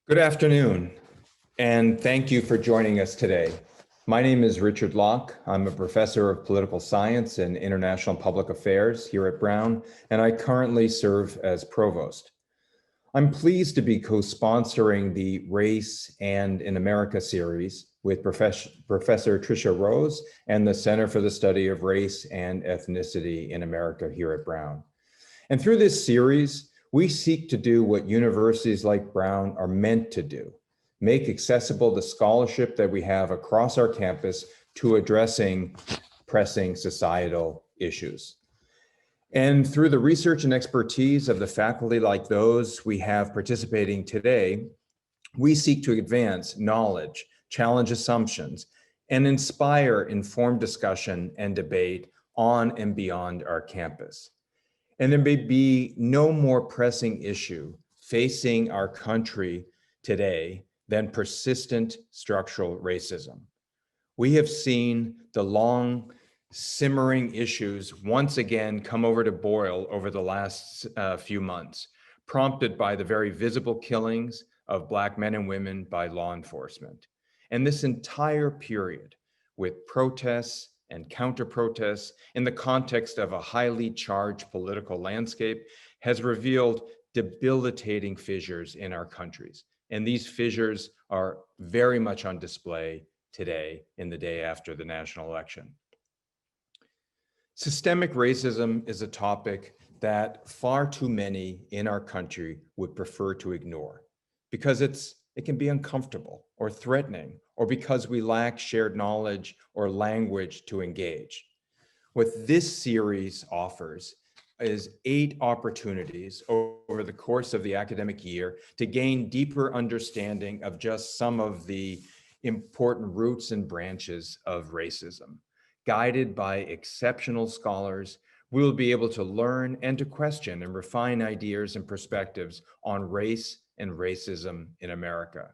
Good afternoon, and thank you for joining us today. My name is Richard Locke. I'm a professor of political science and international public affairs here at Brown, and I currently serve as provost. I'm pleased to be co-sponsoring the Race and in America series with Professor Tricia Rose and the Center for the Study of Race and Ethnicity in America here at Brown. And through this series, we seek to do what universities like Brown are meant to do: make accessible the scholarship that we have across our campus to addressing pressing societal issues. And through the research and expertise of the faculty like those we have participating today, we seek to advance knowledge, challenge assumptions, and inspire informed discussion and debate on and beyond our campus. And there may be no more pressing issue facing our country today than persistent structural racism. We have seen the long simmering issues once again come over to boil over the last few months, prompted by the very visible killings of Black men and women by law enforcement. And this entire period, with protests and counter-protests in the context of a highly charged political landscape, has revealed debilitating fissures in our countries. And these fissures are very much on display today, in the day after the national election. Systemic racism is a topic that far too many in our country would prefer to ignore because it can be uncomfortable or threatening, or because we lack shared knowledge or language to engage. What this series offers is 8 opportunities over the course of the academic year to gain deeper understanding of just some of the important roots and branches of racism. Guided by exceptional scholars, we will be able to learn and to question and refine ideas and perspectives on race and racism in America.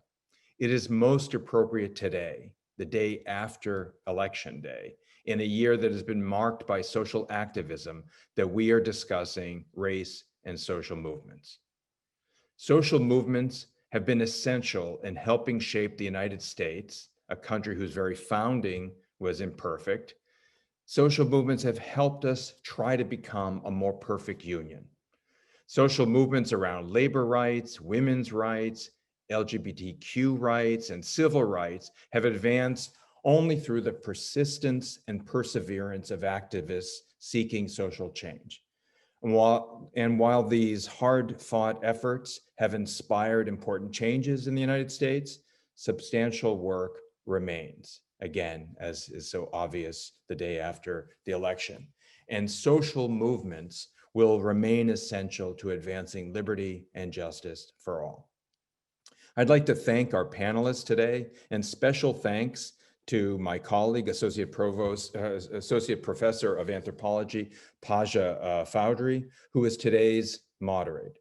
It is most appropriate today, the day after Election Day, in a year that has been marked by social activism, that we are discussing race and social movements. Social movements have been essential in helping shape the United States, a country whose very founding was imperfect. Social movements have helped us try to become a more perfect union. Social movements around labor rights, women's rights, LGBTQ rights, and civil rights have advanced only through the persistence and perseverance of activists seeking social change. And while these hard-fought efforts have inspired important changes in the United States, substantial work remains, again, as is so obvious the day after the election. And social movements will remain essential to advancing liberty and justice for all. I'd like to thank our panelists today, and special thanks to my colleague, Associate Professor of Anthropology, Paja Faudree, who is today's moderator.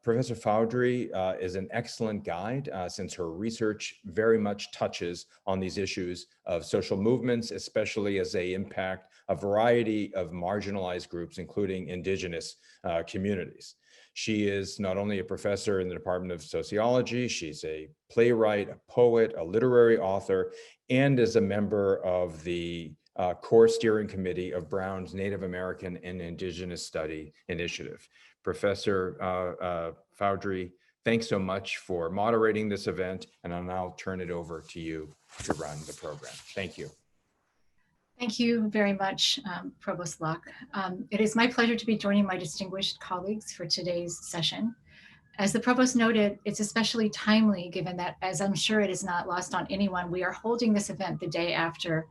Professor Faudree is an excellent guide since her research very much touches on these issues of social movements, especially as they impact a variety of marginalized groups, including Indigenous communities. She is not only a professor in the Department of Sociology, she's a playwright, a poet, a literary author, and is a member of the core steering committee of Brown's Native American and Indigenous Study Initiative. Professor Faudree, thanks so much for moderating this event, and I'll now turn it over to you to run the program. Thank you. Thank you very much, Provost Locke. It is my pleasure to be joining my distinguished colleagues for today's session. As the Provost noted, it's especially timely given that, as I'm sure it is not lost on anyone, we are holding this event the day after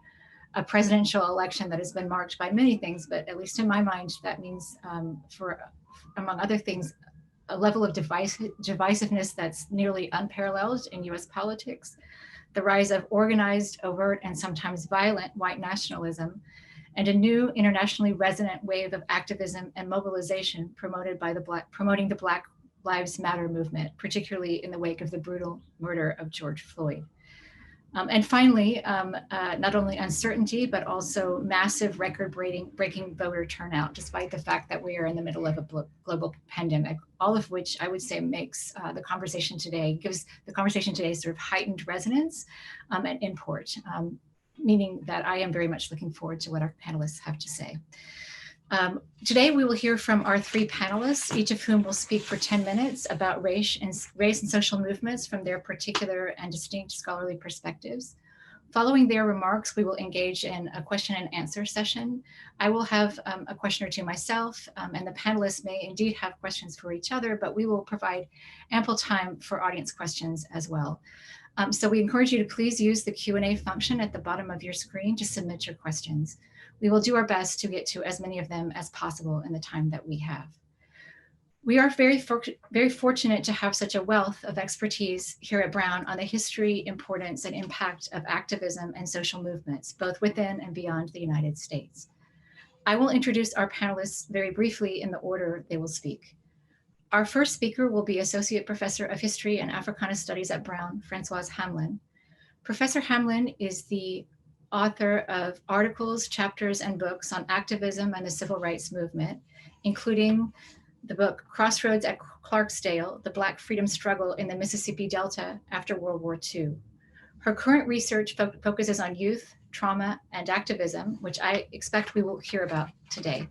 a presidential election that has been marked by many things, but at least in my mind, that means, among other things, a level of divisiveness that's nearly unparalleled in US politics, the rise of organized, overt, and sometimes violent white nationalism, and a new internationally resonant wave of activism and mobilization promoting the Black Lives Matter movement, particularly in the wake of the brutal murder of George Floyd. And finally, not only uncertainty, but also massive record-breaking voter turnout, despite the fact that we are in the middle of a global pandemic, all of which I would say makes gives the conversation today sort of heightened resonance and import, meaning that I am very much looking forward to what our panelists have to say. Today, we will hear from our three panelists, each of whom will speak for 10 minutes about race and social movements from their particular and distinct scholarly perspectives. Following their remarks, we will engage in a question and answer session. I will have a question or two myself, and the panelists may indeed have questions for each other, but we will provide ample time for audience questions as well. So we encourage you to please use the Q&A function at the bottom of your screen to submit your questions. We will do our best to get to as many of them as possible in the time that we have. We are very fortunate to have such a wealth of expertise here at Brown on the history, importance, and impact of activism and social movements, both within and beyond the United States. I will introduce our panelists very briefly in the order they will speak. Our first speaker will be Associate Professor of History and Africana Studies at Brown, Françoise Hamlin. Professor Hamlin is the author of articles, chapters, and books on activism and the civil rights movement, including the book Crossroads at Clarksdale, The Black Freedom Struggle in the Mississippi Delta After World War II. Her current research focuses on youth, trauma, and activism, which I expect we will hear about today.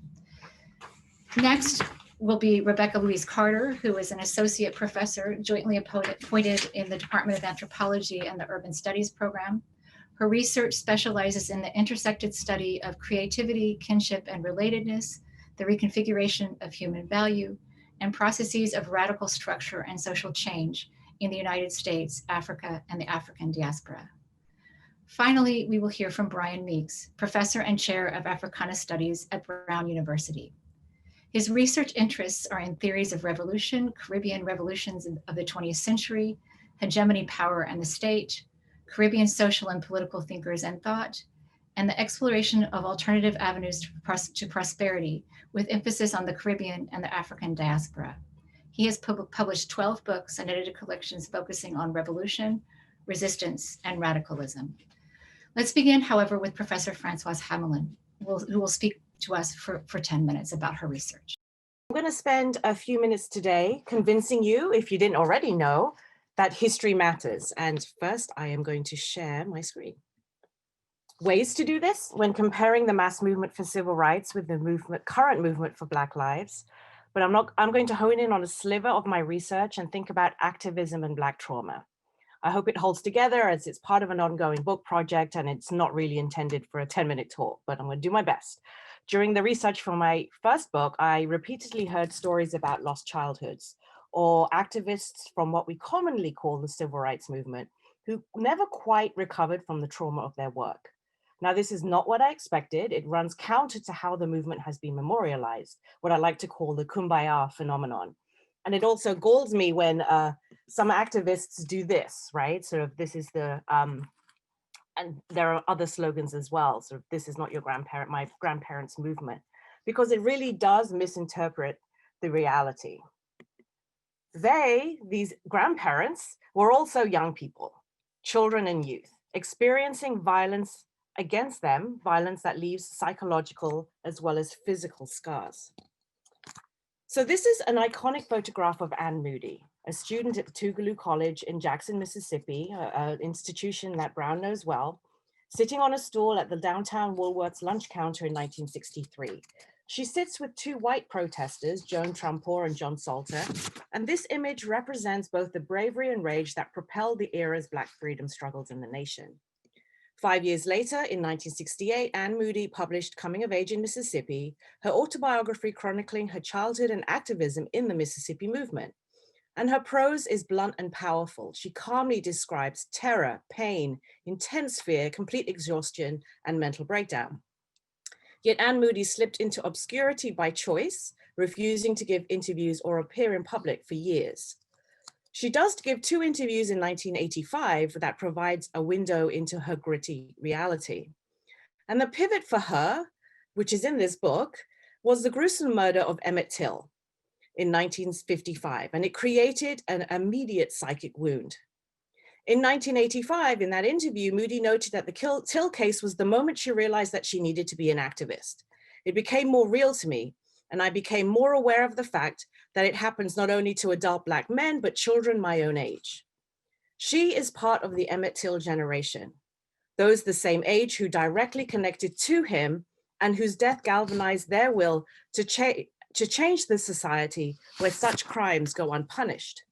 Next will be Rebecca Louise Carter, who is an associate professor jointly appointed in the Department of Anthropology and the Urban Studies program. Her research specializes in the intersected study of creativity, kinship, and relatedness, the reconfiguration of human value, and processes of radical structure and social change in the United States, Africa, and the African diaspora. Finally, we will hear from Brian Meeks, professor and chair of Africana Studies at Brown University. His research interests are in theories of revolution, Caribbean revolutions of the 20th century, hegemony, power, and the state, Caribbean social and political thinkers and thought, and the exploration of alternative avenues to prosperity, with emphasis on the Caribbean and the African diaspora. He has published 12 books and edited collections focusing on revolution, resistance, and radicalism. Let's begin, however, with Professor Françoise Hamlin, who will speak to us for 10 minutes about her research. I'm going to spend a few minutes today convincing you, if you didn't already know, that history matters. And first, I am going to share my screen. Ways to do this when comparing the mass movement for civil rights with the current movement for Black lives. But I'm going to hone in on a sliver of my research and think about activism and Black trauma. I hope it holds together as it's part of an ongoing book project and it's not really intended for a 10-minute talk, but I'm going to do my best. During the research for my first book, I repeatedly heard stories about lost childhoods or activists from what we commonly call the civil rights movement who never quite recovered from the trauma of their work. Now, this is not what I expected. It runs counter to how the movement has been memorialized, what I like to call the kumbaya phenomenon. And it also galls me when some activists do this, right? Sort of this is the, and there are other slogans as well. Sort of this is not your my grandparents' movement, because it really does misinterpret the reality. These grandparents, were also young people, children and youth, experiencing violence against them, violence that leaves psychological as well as physical scars. So this is an iconic photograph of Anne Moody, a student at the Tougaloo College in Jackson, Mississippi, an institution that Brown knows well, sitting on a stool at the downtown Woolworth's lunch counter in 1963. She sits with two white protesters, Joan Trumpour and John Salter, and this image represents both the bravery and rage that propelled the era's Black freedom struggles in the nation. 5 years later, in 1968, Anne Moody published Coming of Age in Mississippi, her autobiography chronicling her childhood and activism in the Mississippi movement. And her prose is blunt and powerful. She calmly describes terror, pain, intense fear, complete exhaustion, and mental breakdown. Yet Anne Moody slipped into obscurity by choice, refusing to give interviews or appear in public for years. She does give 2 interviews in 1985 that provides a window into her gritty reality. And the pivot for her, which is in this book, was the gruesome murder of Emmett Till in 1955, and it created an immediate psychic wound. In 1985, in that interview, Moody noted that the Till case was the moment she realized that she needed to be an activist. It became more real to me, and I became more aware of the fact that it happens not only to adult Black men, but children my own age. She is part of the Emmett Till generation, those the same age who directly connected to him and whose death galvanized their will to change the society where such crimes go unpunished.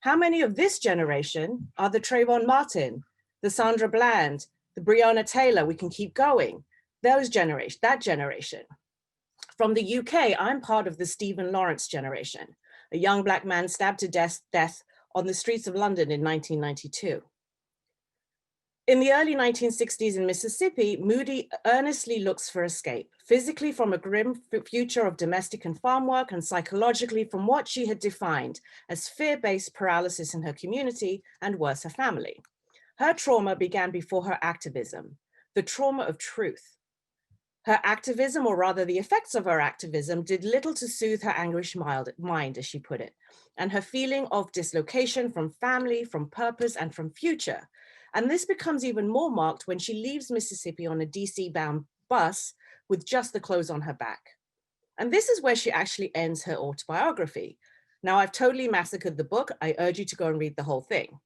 How many of this generation are the Trayvon Martin, the Sandra Bland, the Breonna Taylor? We can keep going. That generation. From the UK, I'm part of the Stephen Lawrence generation, a young Black man stabbed to death on the streets of London in 1992. In the early 1960s in Mississippi, Moody earnestly looks for escape, physically from a grim future of domestic and farm work, and psychologically from what she had defined as fear-based paralysis in her community and worse, her family. Her trauma began before her activism, the trauma of truth. Her activism, or rather the effects of her activism, did little to soothe her anguished mind, as she put it, and her feeling of dislocation from family, from purpose, and from future. And this becomes even more marked when she leaves Mississippi on a DC-bound bus with just the clothes on her back. And this is where she actually ends her autobiography. Now, I've totally massacred the book. I urge you to go and read the whole thing.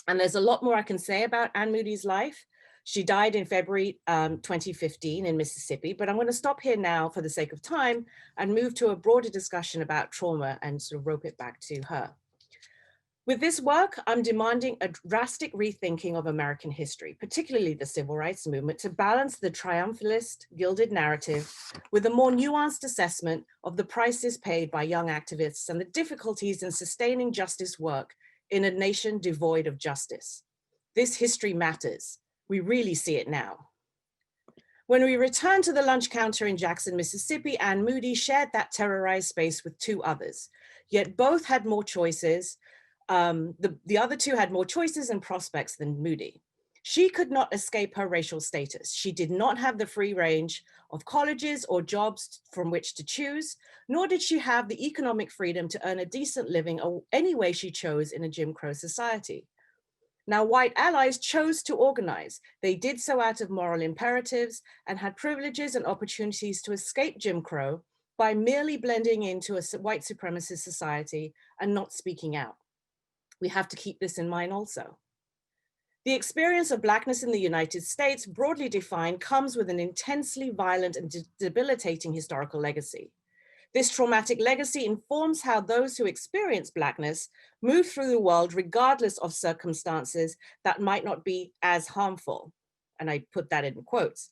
And there's a lot more I can say about Anne Moody's life. She died in February 2015 in Mississippi, but I'm going to stop here now for the sake of time and move to a broader discussion about trauma and sort of rope it back to her. With this work, I'm demanding a drastic rethinking of American history, particularly the civil rights movement, to balance the triumphalist, gilded narrative with a more nuanced assessment of the prices paid by young activists and the difficulties in sustaining justice work in a nation devoid of justice. This history matters. We really see it now. When we returned to the lunch counter in Jackson, Mississippi, Anne Moody shared that terrorized space with two others, yet both had more choices. The other two had more choices and prospects than Moody. She could not escape her racial status. She did not have the free range of colleges or jobs from which to choose, nor did she have the economic freedom to earn a decent living any way she chose in a Jim Crow society. Now, white allies chose to organize. They did so out of moral imperatives and had privileges and opportunities to escape Jim Crow by merely blending into a white supremacist society and not speaking out. We have to keep this in mind also. The experience of Blackness in the United States, broadly defined, comes with an intensely violent and debilitating historical legacy. This traumatic legacy informs how those who experience Blackness move through the world regardless of circumstances that might not be as harmful. And I put that in quotes.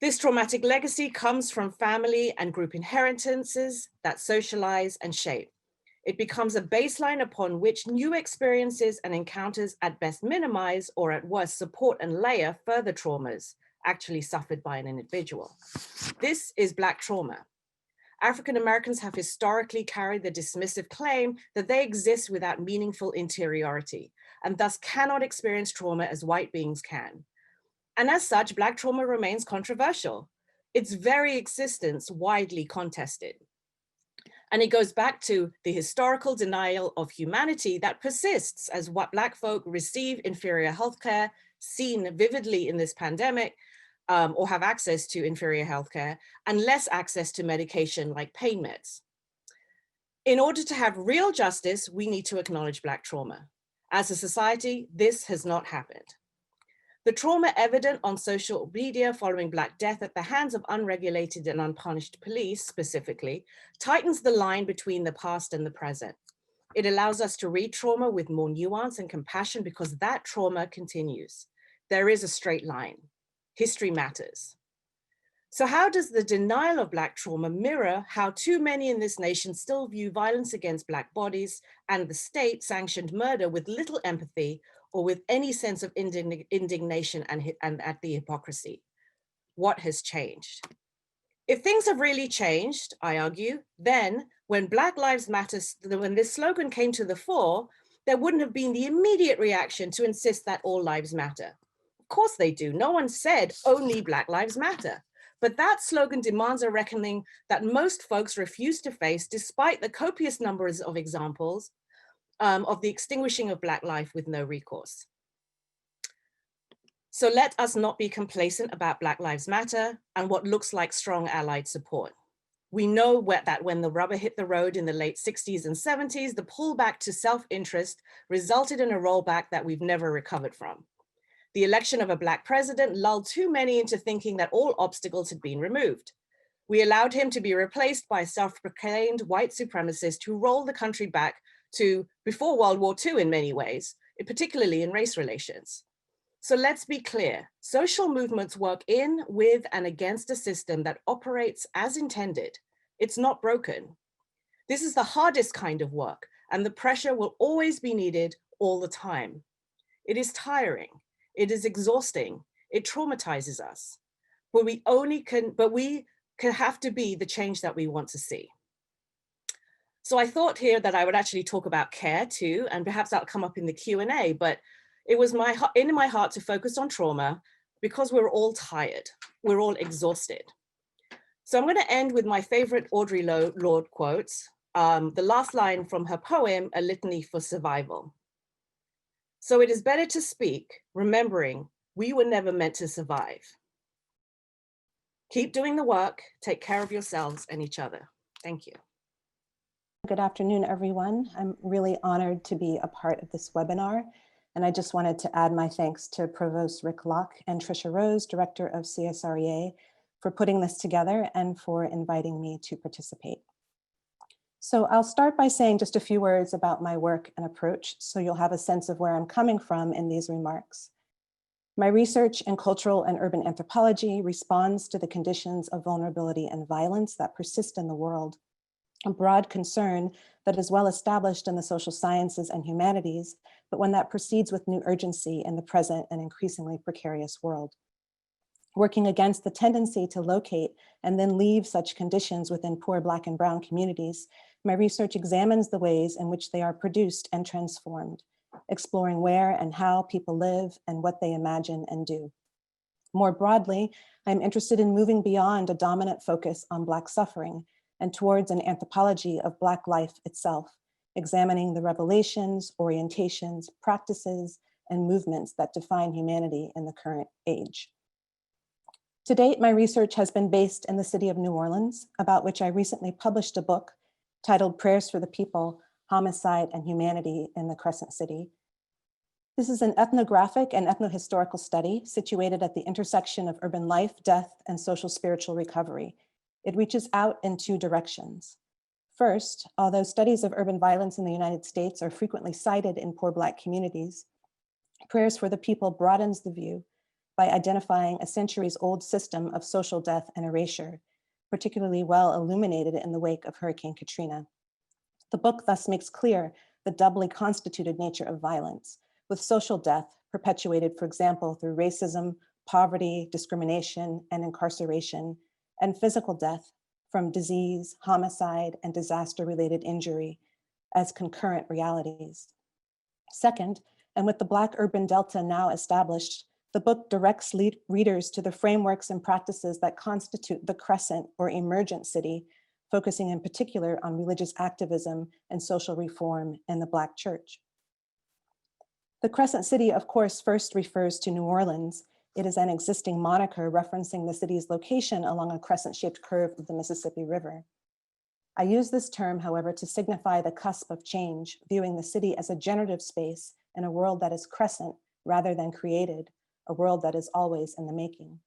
This traumatic legacy comes from family and group inheritances that socialize and shape. It becomes a baseline upon which new experiences and encounters at best minimize or at worst support and layer further traumas actually suffered by an individual. This is Black trauma. African Americans have historically carried the dismissive claim that they exist without meaningful interiority and thus cannot experience trauma as white beings can. And as such, Black trauma remains controversial. Its very existence widely contested. And it goes back to the historical denial of humanity that persists as what Black folk receive inferior healthcare, seen vividly in this pandemic, or have access to inferior healthcare, and less access to medication like pain meds. In order to have real justice, we need to acknowledge Black trauma. As a society, this has not happened. The trauma evident on social media following Black death at the hands of unregulated and unpunished police specifically tightens the line between the past and the present. It allows us to read trauma with more nuance and compassion because that trauma continues. There is a straight line. History matters. So how does the denial of Black trauma mirror how too many in this nation still view violence against Black bodies and the state-sanctioned murder with little empathy or with any sense of indignation and at the hypocrisy? What has changed? If things have really changed, I argue, then when Black Lives Matter, when this slogan came to the fore, there wouldn't have been the immediate reaction to insist that all lives matter. Of course they do. No one said only Black Lives Matter. But that slogan demands a reckoning that most folks refuse to face despite the copious numbers of examples of the extinguishing of Black life with no recourse. So let us not be complacent about Black Lives Matter and what looks like strong allied support. We know that when the rubber hit the road in the late 60s and 70s, the pullback to self-interest resulted in a rollback that we've never recovered from. The election of a Black president lulled too many into thinking that all obstacles had been removed. We allowed him to be replaced by a self-proclaimed white supremacist who rolled the country back to before World War II in many ways, particularly in race relations. So let's be clear, social movements work in, with, and against a system that operates as intended. It's not broken. This is the hardest kind of work, and the pressure will always be needed all the time. It is tiring, it is exhausting, it traumatizes us, but we can have to be the change that we want to see. So I thought here that I would actually talk about care too, and perhaps that'll come up in the Q&A, but it was in my heart to focus on trauma because we're all tired, we're all exhausted. So I'm going to end with my favorite Audre Lorde quotes, the last line from her poem, A Litany for Survival. So it is better to speak, remembering we were never meant to survive. Keep doing the work, take care of yourselves and each other. Thank you. Good afternoon, everyone. I'm really honored to be a part of this webinar. And I just wanted to add my thanks to Provost Rick Locke and Tricia Rose, Director of CSREA, for putting this together and for inviting me to participate. So I'll start by saying just a few words about my work and approach, so you'll have a sense of where I'm coming from in these remarks. My research in cultural and urban anthropology responds to the conditions of vulnerability and violence that persist in the world, a broad concern that is well established in the social sciences and humanities, but one that proceeds with new urgency in the present and increasingly precarious world. Working against the tendency to locate and then leave such conditions within poor Black and Brown communities, my research examines the ways in which they are produced and transformed, exploring where and how people live and what they imagine and do. More broadly, I'm interested in moving beyond a dominant focus on Black suffering and towards an anthropology of Black life itself, examining the revelations, orientations, practices, and movements that define humanity in the current age. To date, my research has been based in the city of New Orleans, about which I recently published a book titled Prayers for the People, Homicide and Humanity in the Crescent City. This is an ethnographic and ethnohistorical study situated at the intersection of urban life, death, and social spiritual recovery. It reaches out in two directions. First, although studies of urban violence in the United States are frequently cited in poor Black communities, Prayers for the People broadens the view by identifying a centuries-old system of social death and erasure, particularly well illuminated in the wake of Hurricane Katrina. The book thus makes clear the doubly constituted nature of violence, with social death perpetuated, for example, through racism, poverty, discrimination, and incarceration, and physical death from disease, homicide, and disaster-related injury as concurrent realities. Second, and with the Black urban delta now established, the book directs readers to the frameworks and practices that constitute the crescent or emergent city, focusing in particular on religious activism and social reform in the Black church. The Crescent City, of course, first refers to New Orleans. It is an existing moniker referencing the city's location along a crescent-shaped curve of the Mississippi River. I use this term, however, to signify the cusp of change, viewing the city as a generative space in a world that is crescent rather than created, a world that is always in the making.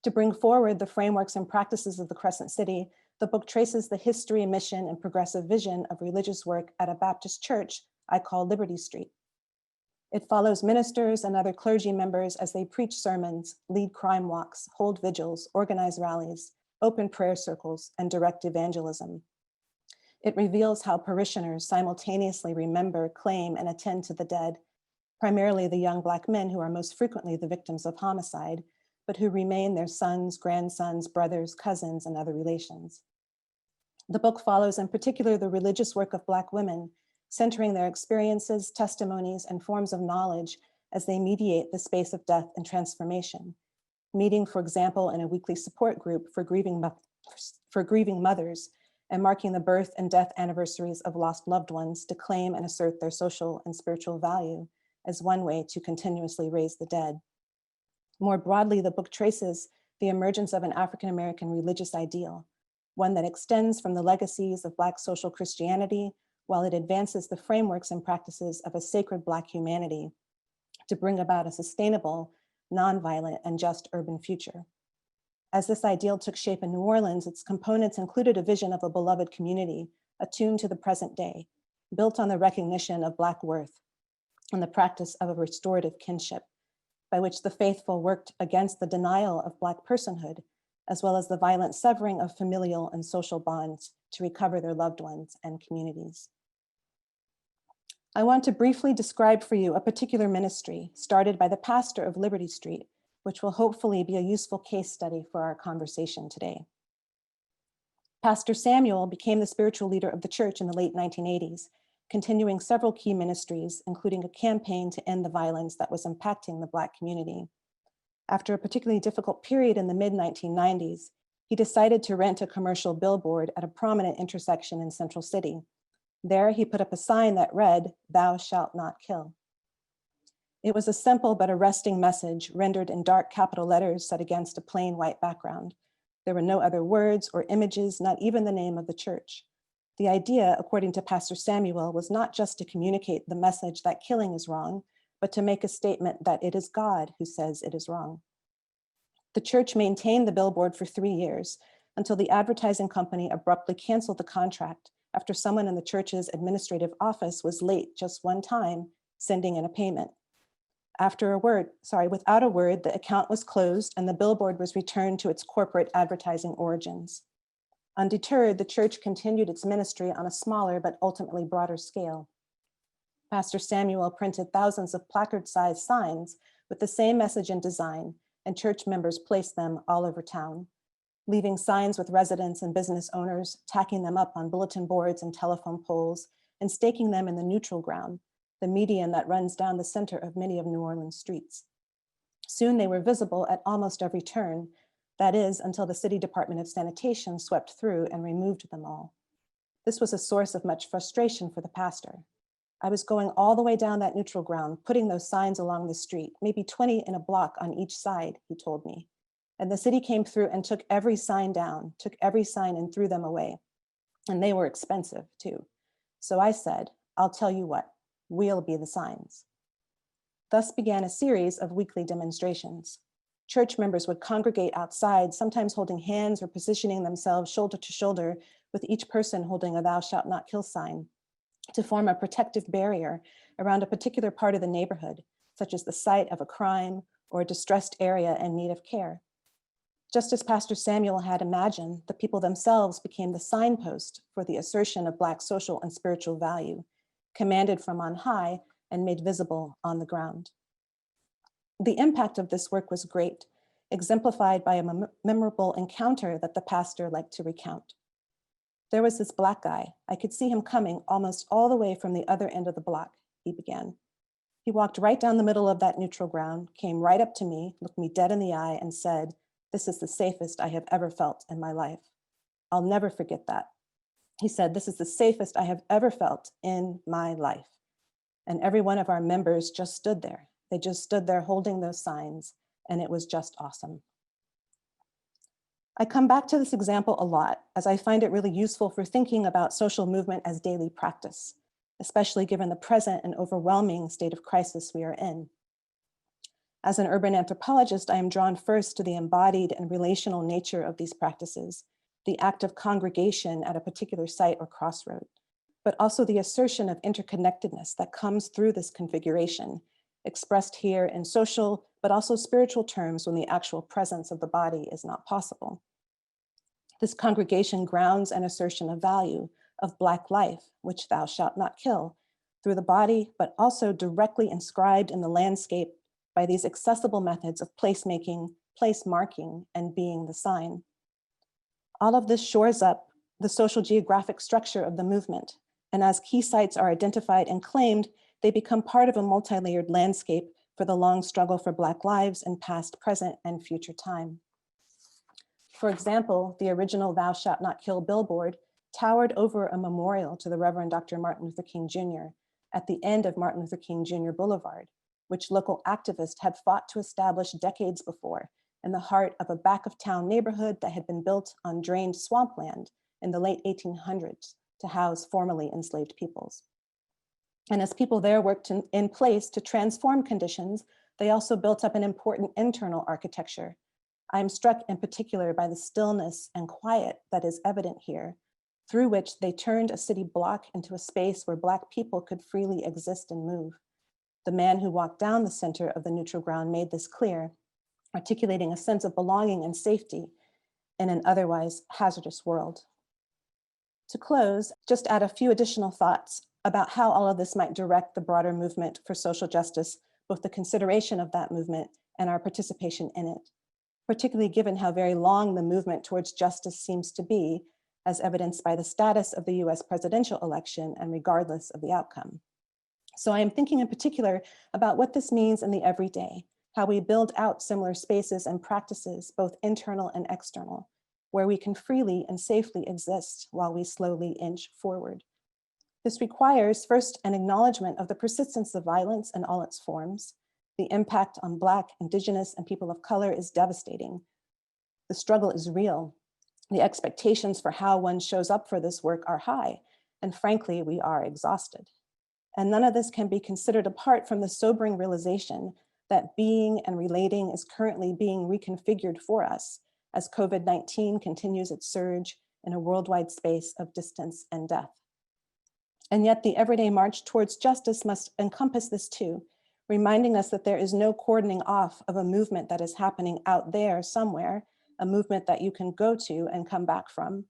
To bring forward the frameworks and practices of the Crescent City, the book traces the history, mission, and progressive vision of religious work at a Baptist church I call Liberty Street. It follows ministers and other clergy members as they preach sermons, lead crime walks, hold vigils, organize rallies, open prayer circles, and direct evangelism. It reveals how parishioners simultaneously remember, claim, and attend to the dead, primarily the young Black men who are most frequently the victims of homicide, but who remain their sons, grandsons, brothers, cousins, and other relations. The book follows in particular the religious work of Black women, centering their experiences, testimonies, and forms of knowledge as they mediate the space of death and transformation, meeting, for example, in a weekly support group for grieving mothers, and marking the birth and death anniversaries of lost loved ones to claim and assert their social and spiritual value as one way to continuously raise the dead. More broadly, the book traces the emergence of an African-American religious ideal, one that extends from the legacies of Black social Christianity while it advances the frameworks and practices of a sacred Black humanity to bring about a sustainable, nonviolent, and just urban future. As this ideal took shape in New Orleans, its components included a vision of a beloved community attuned to the present day, built on the recognition of Black worth and the practice of a restorative kinship, by which the faithful worked against the denial of Black personhood, as well as the violent severing of familial and social bonds to recover their loved ones and communities. I want to briefly describe for you a particular ministry started by the pastor of Liberty Street, which will hopefully be a useful case study for our conversation today. Pastor Samuel became the spiritual leader of the church in the late 1980s, continuing several key ministries, including a campaign to end the violence that was impacting the Black community. After a particularly difficult period in the mid-1990s, he decided to rent a commercial billboard at a prominent intersection in Central City. There, he put up a sign that read, "Thou shalt not kill." It was a simple but arresting message rendered in dark capital letters set against a plain white background. There were no other words or images, not even the name of the church. The idea, according to Pastor Samuel, was not just to communicate the message that killing is wrong, but to make a statement that it is God who says it is wrong. The church maintained the billboard for 3 years until the advertising company abruptly canceled the contract after someone in the church's administrative office was late just one time sending in a payment. Without a word, the account was closed and the billboard was returned to its corporate advertising origins. Undeterred, the church continued its ministry on a smaller but ultimately broader scale. Pastor Samuel printed thousands of placard-sized signs with the same message and design, and church members placed them all over town, leaving signs with residents and business owners, tacking them up on bulletin boards and telephone poles, and staking them in the neutral ground, the median that runs down the center of many of New Orleans streets. Soon they were visible at almost every turn, that is, until the City Department of Sanitation swept through and removed them all. This was a source of much frustration for the pastor. I was going all the way down that neutral ground, putting those signs along the street, maybe 20 in a block on each side, he told me. And the city came through and took every sign down, took every sign and threw them away. And they were expensive too. So I said, I'll tell you what, we'll be the signs. Thus began a series of weekly demonstrations. Church members would congregate outside, sometimes holding hands or positioning themselves shoulder to shoulder with each person holding a "Thou shalt not kill" sign to form a protective barrier around a particular part of the neighborhood, such as the site of a crime or a distressed area in need of care. Just as Pastor Samuel had imagined, the people themselves became the signpost for the assertion of Black social and spiritual value, commanded from on high and made visible on the ground. The impact of this work was great, exemplified by a memorable encounter that the pastor liked to recount. There was this Black guy. I could see him coming almost all the way from the other end of the block, he began. He walked right down the middle of that neutral ground, came right up to me, looked me dead in the eye and said, "This is the safest I have ever felt in my life." I'll never forget that. He said, "This is the safest I have ever felt in my life." And every one of our members just stood there. They just stood there holding those signs, and it was just awesome. I come back to this example a lot as I find it really useful for thinking about social movement as daily practice, especially given the present and overwhelming state of crisis we are in. As an urban anthropologist, I am drawn first to the embodied and relational nature of these practices, the act of congregation at a particular site or crossroad, but also the assertion of interconnectedness that comes through this configuration, expressed here in social, but also spiritual terms when the actual presence of the body is not possible. This congregation grounds an assertion of value, of Black life, which thou shalt not kill, through the body, but also directly inscribed in the landscape by these accessible methods of placemaking, place marking, and being the sign. All of this shores up the social geographic structure of the movement, and as key sites are identified and claimed, they become part of a multi-layered landscape for the long struggle for Black lives in past, present, and future time. For example, the original "Thou shalt not kill" billboard towered over a memorial to the Reverend Dr. Martin Luther King Jr. at the end of Martin Luther King Jr. Boulevard, which local activists had fought to establish decades before in the heart of a back of town neighborhood that had been built on drained swampland in the late 1800s to house formerly enslaved peoples. And as people there worked in place to transform conditions, they also built up an important internal architecture. I'm struck in particular by the stillness and quiet that is evident here, through which they turned a city block into a space where Black people could freely exist and move. The man who walked down the center of the neutral ground made this clear, articulating a sense of belonging and safety in an otherwise hazardous world. To close, just add a few additional thoughts about how all of this might direct the broader movement for social justice, both the consideration of that movement and our participation in it, particularly given how very long the movement towards justice seems to be, as evidenced by the status of the US presidential election and regardless of the outcome. So I am thinking in particular about what this means in the everyday, how we build out similar spaces and practices, both internal and external, where we can freely and safely exist while we slowly inch forward. This requires first an acknowledgement of the persistence of violence in all its forms. The impact on Black, Indigenous, and people of color is devastating. The struggle is real. The expectations for how one shows up for this work are high, and frankly, we are exhausted. And none of this can be considered apart from the sobering realization that being and relating is currently being reconfigured for us as COVID-19 continues its surge in a worldwide space of distance and death. And yet the everyday march towards justice must encompass this too, reminding us that there is no cordoning off of a movement that is happening out there somewhere, a movement that you can go to and come back from.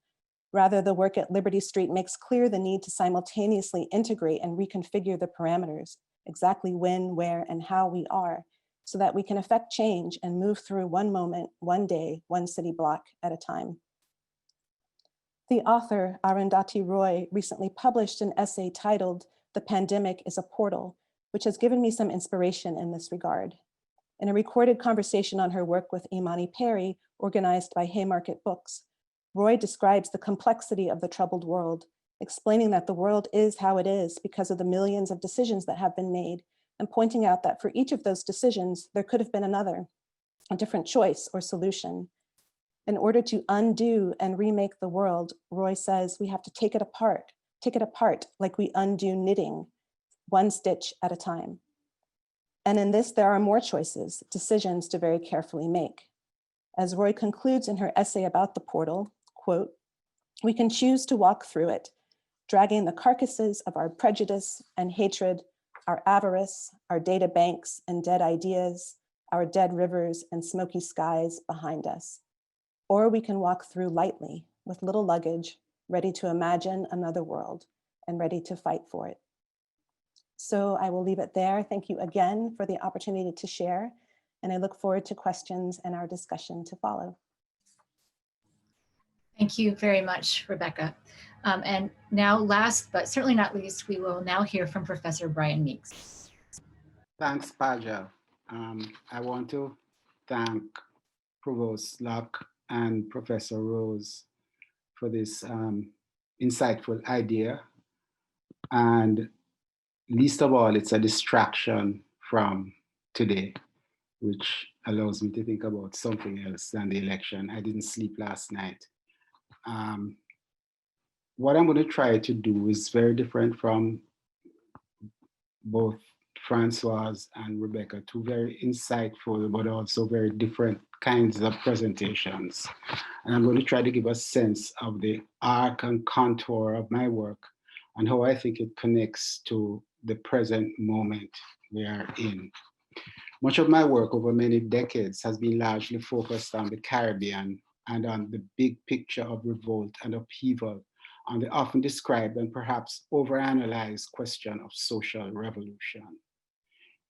Rather, the work at Liberty Street makes clear the need to simultaneously integrate and reconfigure the parameters, exactly when, where, and how we are, so that we can affect change and move through one moment, one day, one city block at a time. The author, Arundhati Roy, recently published an essay titled "The Pandemic is a Portal," which has given me some inspiration in this regard. In a recorded conversation on her work with Imani Perry, organized by Haymarket Books, Roy describes the complexity of the troubled world, explaining that the world is how it is because of the millions of decisions that have been made, and pointing out that for each of those decisions, there could have been another, a different choice or solution. In order to undo and remake the world, Roy says we have to take it apart like we undo knitting, one stitch at a time. And in this, there are more choices, decisions to very carefully make. As Roy concludes in her essay about the portal, quote, "We can choose to walk through it, dragging the carcasses of our prejudice and hatred, our avarice, our data banks and dead ideas, our dead rivers and smoky skies behind us. Or we can walk through lightly with little luggage, ready to imagine another world and ready to fight for it." So I will leave it there. Thank you again for the opportunity to share, and I look forward to questions and our discussion to follow. Thank you very much, Rebecca. And now, last but certainly not least, we will now hear from Professor Brian Meeks. Thanks, Paja. I want to thank Provost Locke and Professor Rose for this insightful idea. And least of all, it's a distraction from today, which allows me to think about something else than the election. I didn't sleep last night. What I'm going to try to do is very different from both Françoise and Rebecca, two very insightful, but also very different kinds of presentations. And I'm going to try to give a sense of the arc and contour of my work and how I think it connects to the present moment we are in. Much of my work over many decades has been largely focused on the Caribbean and on the big picture of revolt and upheaval, on the often described and perhaps overanalyzed question of social revolution.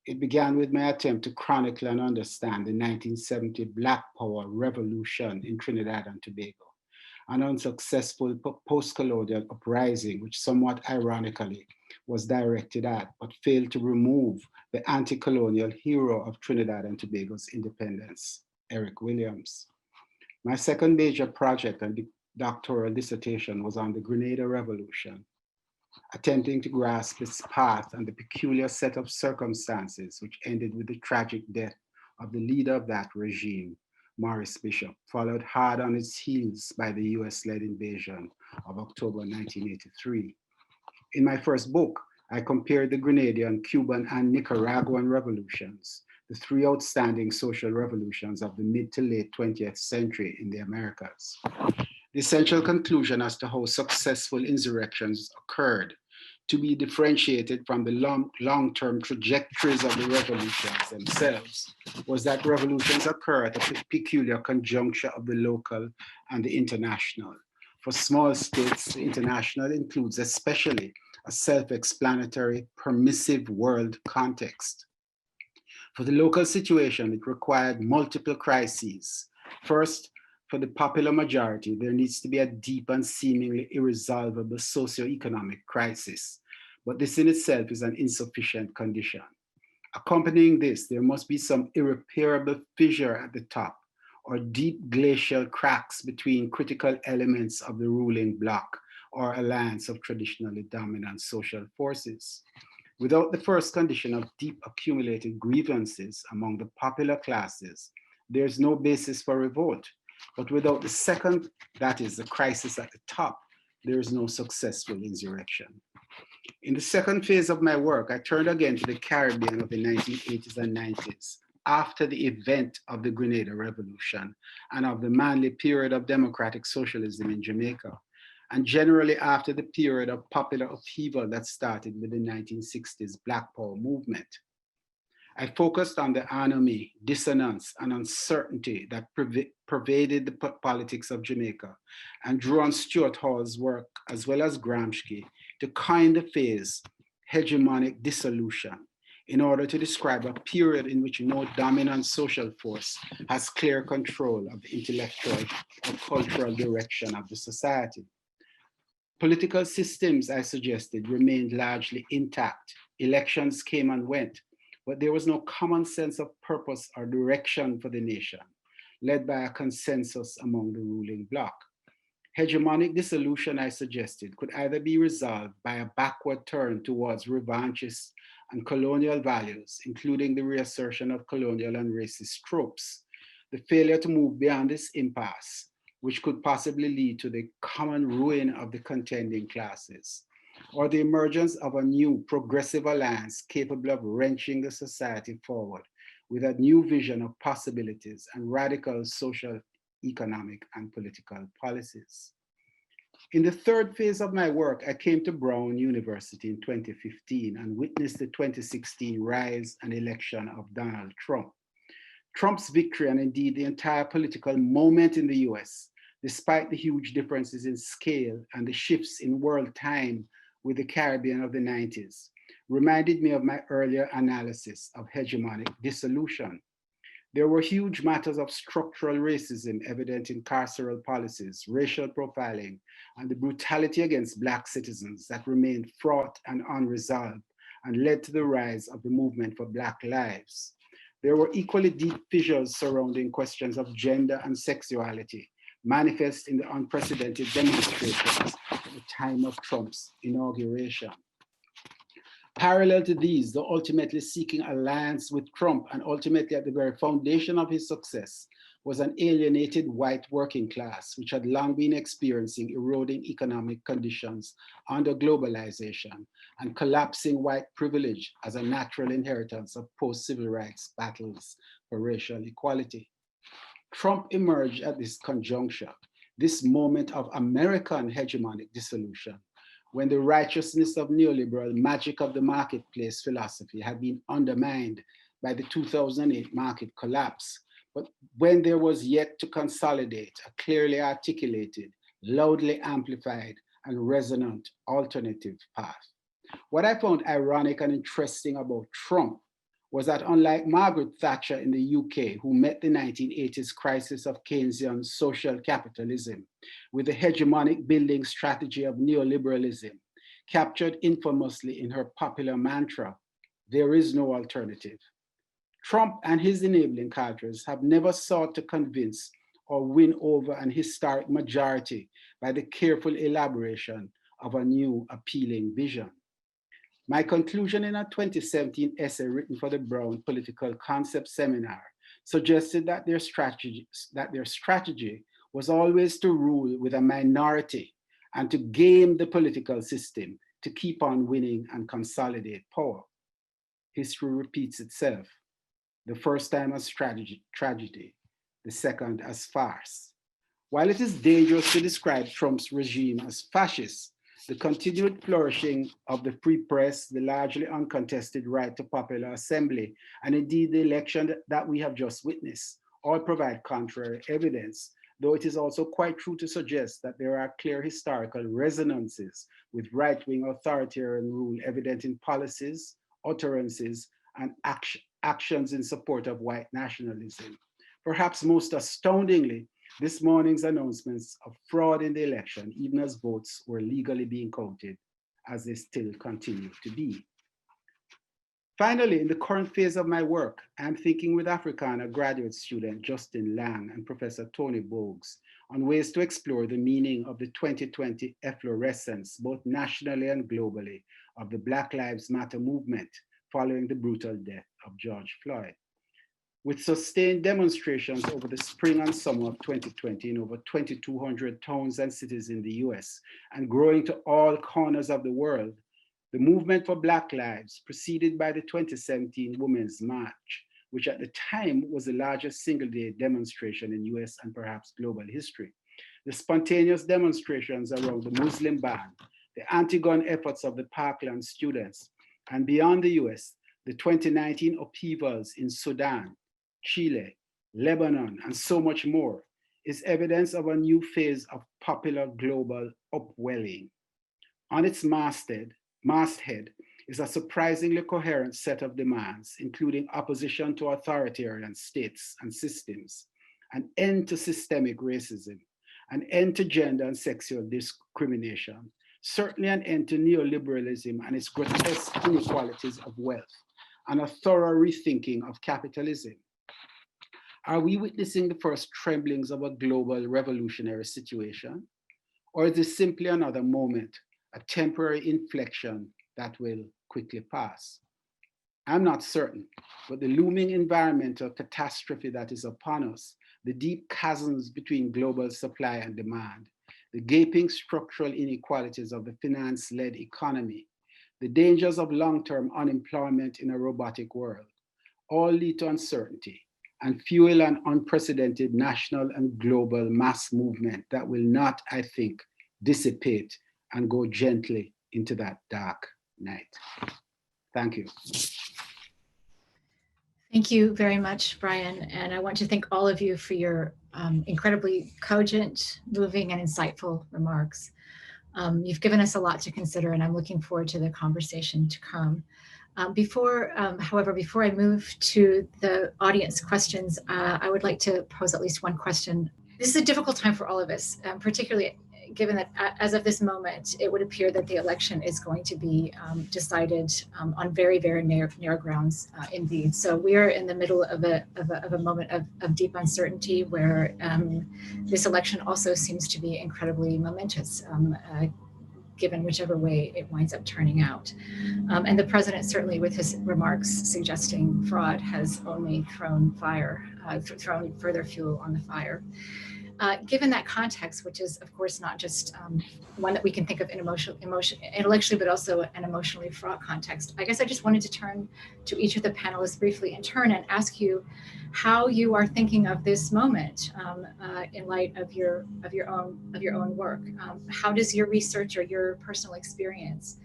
It began with my attempt to chronicle and understand the 1970 Black Power revolution in Trinidad and Tobago, an unsuccessful post-colonial uprising, which somewhat ironically was directed at, but failed to remove the anti-colonial hero of Trinidad and Tobago's independence, Eric Williams. My second major project, and doctoral dissertation was on the Grenada Revolution, attempting to grasp its path and the peculiar set of circumstances which ended with the tragic death of the leader of that regime, Maurice Bishop, followed hard on its heels by the US-led invasion of October 1983. In my first book, I compared the Grenadian, Cuban, and Nicaraguan revolutions, the three outstanding social revolutions of the mid to late 20th century in the Americas. The essential conclusion as to how successful insurrections occurred to be differentiated from the long-term trajectories of the revolutions themselves was that revolutions occur at a peculiar conjuncture of the local and the international. For small states, the international includes especially a self-explanatory, permissive world context. For the local situation, it required multiple crises. First, for the popular majority, there needs to be a deep and seemingly irresolvable socioeconomic crisis. But this in itself is an insufficient condition. Accompanying this, there must be some irreparable fissure at the top, or deep glacial cracks between critical elements of the ruling bloc or alliance of traditionally dominant social forces. Without the first condition of deep accumulated grievances among the popular classes, there's no basis for revolt. But without the second, that is the crisis at the top, there is no successful insurrection. In the second phase of my work, I turned again to the Caribbean of the 1980s and 90s, after the event of the Grenada Revolution and of the manly period of democratic socialism in Jamaica, and generally after the period of popular upheaval that started with the 1960s Black Power movement. I focused on the anomie, dissonance, and uncertainty that pervaded the politics of Jamaica, and drew on Stuart Hall's work, as well as Gramsci, to coin the phrase hegemonic dissolution, in order to describe a period in which no dominant social force has clear control of the intellectual or cultural direction of the society. Political systems, I suggested, remained largely intact. Elections came and went, but there was no common sense of purpose or direction for the nation, led by a consensus among the ruling bloc. Hegemonic dissolution, I suggested, could either be resolved by a backward turn towards revanchist and colonial values, including the reassertion of colonial and racist tropes, the failure to move beyond this impasse, which could possibly lead to the common ruin of the contending classes, or the emergence of a new progressive alliance capable of wrenching the society forward with a new vision of possibilities and radical social, economic, and political policies. In the third phase of my work, I came to Brown University in 2015 and witnessed the 2016 rise and election of Donald Trump. Trump's victory, and indeed the entire political moment in the US, despite the huge differences in scale and the shifts in world time with the Caribbean of the 90s, reminded me of my earlier analysis of hegemonic dissolution. There were huge matters of structural racism evident in carceral policies, racial profiling, and the brutality against Black citizens that remained fraught and unresolved and led to the rise of the movement for Black lives. There were equally deep fissures surrounding questions of gender and sexuality, manifest in the unprecedented demonstrations at the time of Trump's inauguration. Parallel to these, though ultimately seeking alliance with Trump, and ultimately at the very foundation of his success, was an alienated white working class, which had long been experiencing eroding economic conditions under globalization and collapsing white privilege as a natural inheritance of post-civil rights battles for racial equality. Trump emerged at this conjuncture, this moment of American hegemonic dissolution, when the righteousness of neoliberal magic of the marketplace philosophy had been undermined by the 2008 market collapse, but when there was yet to consolidate a clearly articulated, loudly amplified, and resonant alternative path. What I found ironic and interesting about Trump was that, unlike Margaret Thatcher in the UK, who met the 1980s crisis of Keynesian social capitalism with the hegemonic building strategy of neoliberalism, captured infamously in her popular mantra, "There is no alternative," Trump and his enabling cadres have never sought to convince or win over an historic majority by the careful elaboration of a new appealing vision. My conclusion in a 2017 essay written for the Brown Political Concept Seminar suggested that their strategy was always to rule with a minority and to game the political system to keep on winning and consolidate power. History repeats itself, the first time as tragedy, the second as farce. While it is dangerous to describe Trump's regime as fascist, the continued flourishing of the free press, the largely uncontested right to popular assembly, and indeed the election that we have just witnessed, all provide contrary evidence, though it is also quite true to suggest that there are clear historical resonances with right-wing authoritarian rule evident in policies, utterances, and actions in support of white nationalism. Perhaps most astoundingly, this morning's announcements of fraud in the election, even as votes were legally being counted, as they still continue to be. Finally, in the current phase of my work, I'm thinking with Africana graduate student Justin Lang and Professor Tony Bogues on ways to explore the meaning of the 2020 efflorescence, both nationally and globally, of the Black Lives Matter movement following the brutal death of George Floyd. With sustained demonstrations over the spring and summer of 2020 in over 2,200 towns and cities in the US and growing to all corners of the world, the movement for Black Lives, preceded by the 2017 Women's March, which at the time was the largest single-day demonstration in US and perhaps global history, the spontaneous demonstrations around the Muslim ban, the anti-gun efforts of the Parkland students, and beyond the US, the 2019 upheavals in Sudan, Chile, Lebanon, and so much more, is evidence of a new phase of popular global upwelling. On its masthead is a surprisingly coherent set of demands, including opposition to authoritarian states and systems, an end to systemic racism, an end to gender and sexual discrimination, certainly an end to neoliberalism and its grotesque inequalities of wealth, and a thorough rethinking of capitalism. Are we witnessing the first tremblings of a global revolutionary situation? Or is this simply another moment, a temporary inflection that will quickly pass? I'm not certain, but the looming environmental catastrophe that is upon us, the deep chasms between global supply and demand, the gaping structural inequalities of the finance-led economy, the dangers of long-term unemployment in a robotic world, all lead to uncertainty and fuel an unprecedented national and global mass movement that will not, I think, dissipate and go gently into that dark night. Thank you. Thank you very much, Brian. And I want to thank all of you for your incredibly cogent, moving, and insightful remarks. You've given us a lot to consider, and I'm looking forward to the conversation to come. However, before I move to the audience questions, I would like to pose at least one question. This is a difficult time for all of us, particularly given that as of this moment, it would appear that the election is going to be decided on very, very narrow grounds indeed. So we are in the middle of a moment of deep uncertainty where this election also seems to be incredibly momentous, given whichever way it winds up turning out. And the president certainly with his remarks suggesting fraud has only thrown further fuel on the fire. Given that context, which is of course not just one that we can think of in intellectually, but also an emotionally fraught context, I guess I just wanted to turn to each of the panelists briefly in turn and ask you how you are thinking of this moment in light of your own work. How does your research or your personal experience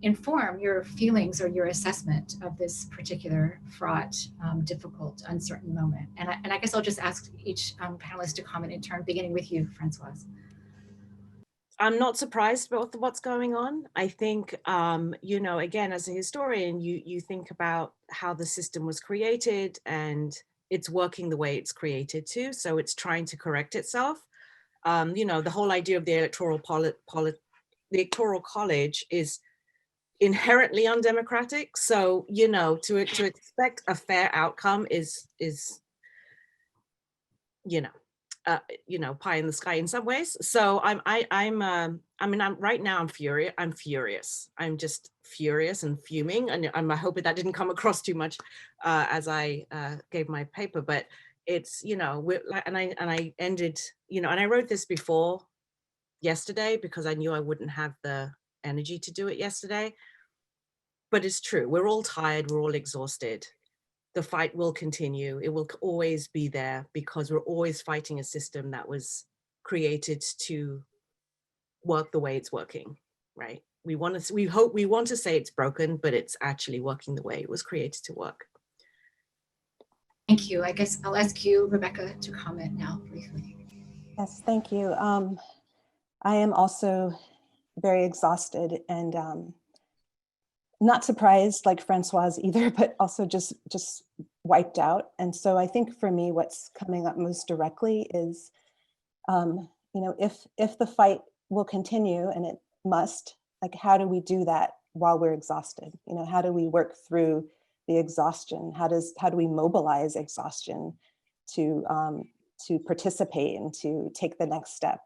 inform your feelings or your assessment of this particular fraught, difficult, uncertain moment? And I guess I'll just ask each panelist to comment in turn, beginning with you, Françoise. I'm not surprised about what's going on. I think, you know, again, as a historian, you think about how the system was created and it's working the way it's created to. So it's trying to correct itself. You know, the whole idea of the electoral college is inherently undemocratic. So, you know, to expect a fair outcome is, you know, you know, pie in the sky in some ways. So I'm right now I'm furious. I'm just furious and fuming, and I'm hoping that didn't come across too much as I gave my paper. But it's, you know, and I ended, you know, and I wrote this before yesterday because I knew I wouldn't have the energy to do it yesterday. But it's true. We're all tired. We're all exhausted. The fight will continue. It will always be there because we're always fighting a system that was created to work the way it's working, right? We want to say it's broken, but it's actually working the way it was created to work. Thank you. I guess I'll ask you, Rebecca, to comment now briefly. Yes, thank you. I am also very exhausted and not surprised like Françoise either, but also just wiped out. And so I think for me, what's coming up most directly is, you know, if the fight will continue, and it must, like, how do we do that while we're exhausted? You know, how do we work through the exhaustion? How do we mobilize exhaustion to participate and to take the next step?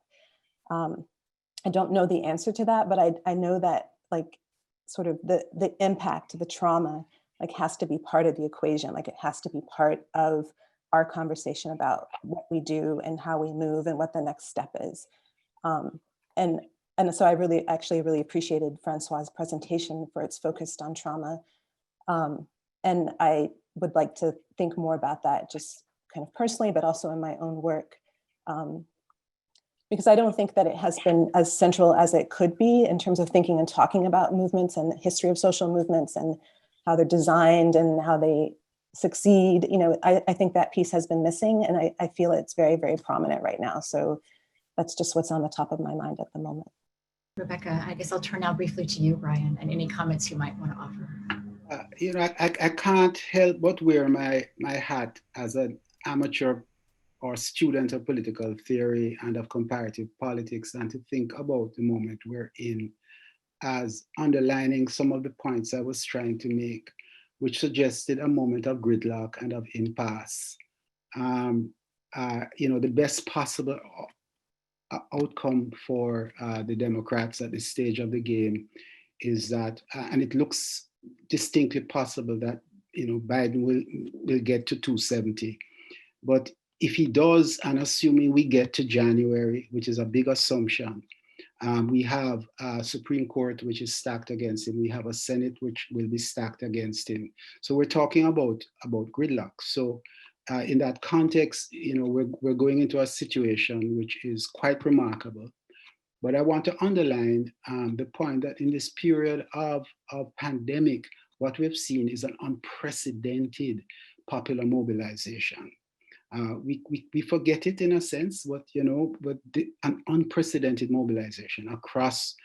I don't know the answer to that, but I know that, like, sort of the impact, the trauma, like, has to be part of the equation. Like, it has to be part of our conversation about what we do and how we move and what the next step is. And so I really appreciated Françoise' presentation for its focused on trauma. And I would like to think more about that just kind of personally, but also in my own work. Because I don't think that it has been as central as it could be in terms of thinking and talking about movements and the history of social movements and how they're designed and how they succeed. You know, I think that piece has been missing, and I feel it's very, very prominent right now. So that's just what's on the top of my mind at the moment. Rebecca, I guess I'll turn now briefly to you, Brian, and any comments you might want to offer. You know, I can't help but wear my hat as an amateur or student of political theory and of comparative politics, and to think about the moment we're in as underlining some of the points I was trying to make, which suggested a moment of gridlock and of impasse. You know, the best possible outcome for the Democrats at this stage of the game is that, and it looks distinctly possible that, you know, Biden will get to 270. But if he does, and assuming we get to January, which is a big assumption, we have a Supreme Court which is stacked against him. We have a Senate which will be stacked against him. So we're talking about gridlock. So in that context, you know, we're going into a situation which is quite remarkable. But I want to underline the point that in this period of pandemic, what we've seen is an unprecedented popular mobilization. We forget it in a sense, but, you know, an unprecedented mobilization across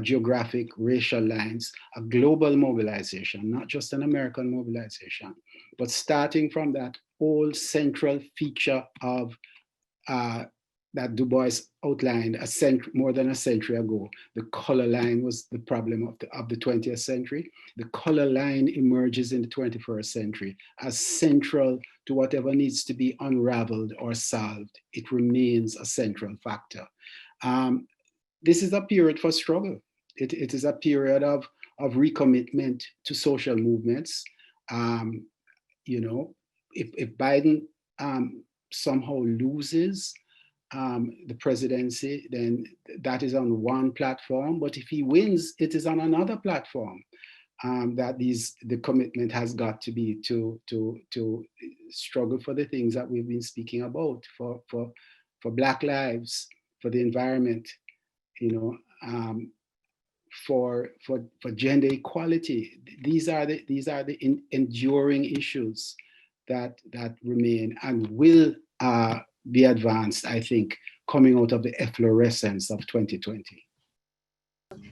geographic, racial lines, a global mobilization, not just an American mobilization, but starting from that old central feature of that Du Bois outlined more than a century ago. The color line was the problem of the 20th century. The color line emerges in the 21st century as central to whatever needs to be unraveled or solved. It remains a central factor. This is a period for struggle. It is a period of recommitment to social movements. You know, if Biden somehow loses the presidency, then that is on one platform. But if he wins, it is on another platform. That the commitment has got to be to struggle for the things that we've been speaking about, for Black lives, for the environment, you know, for gender equality. These are the enduring issues that remain and will be advanced, I think, coming out of the efflorescence of 2020.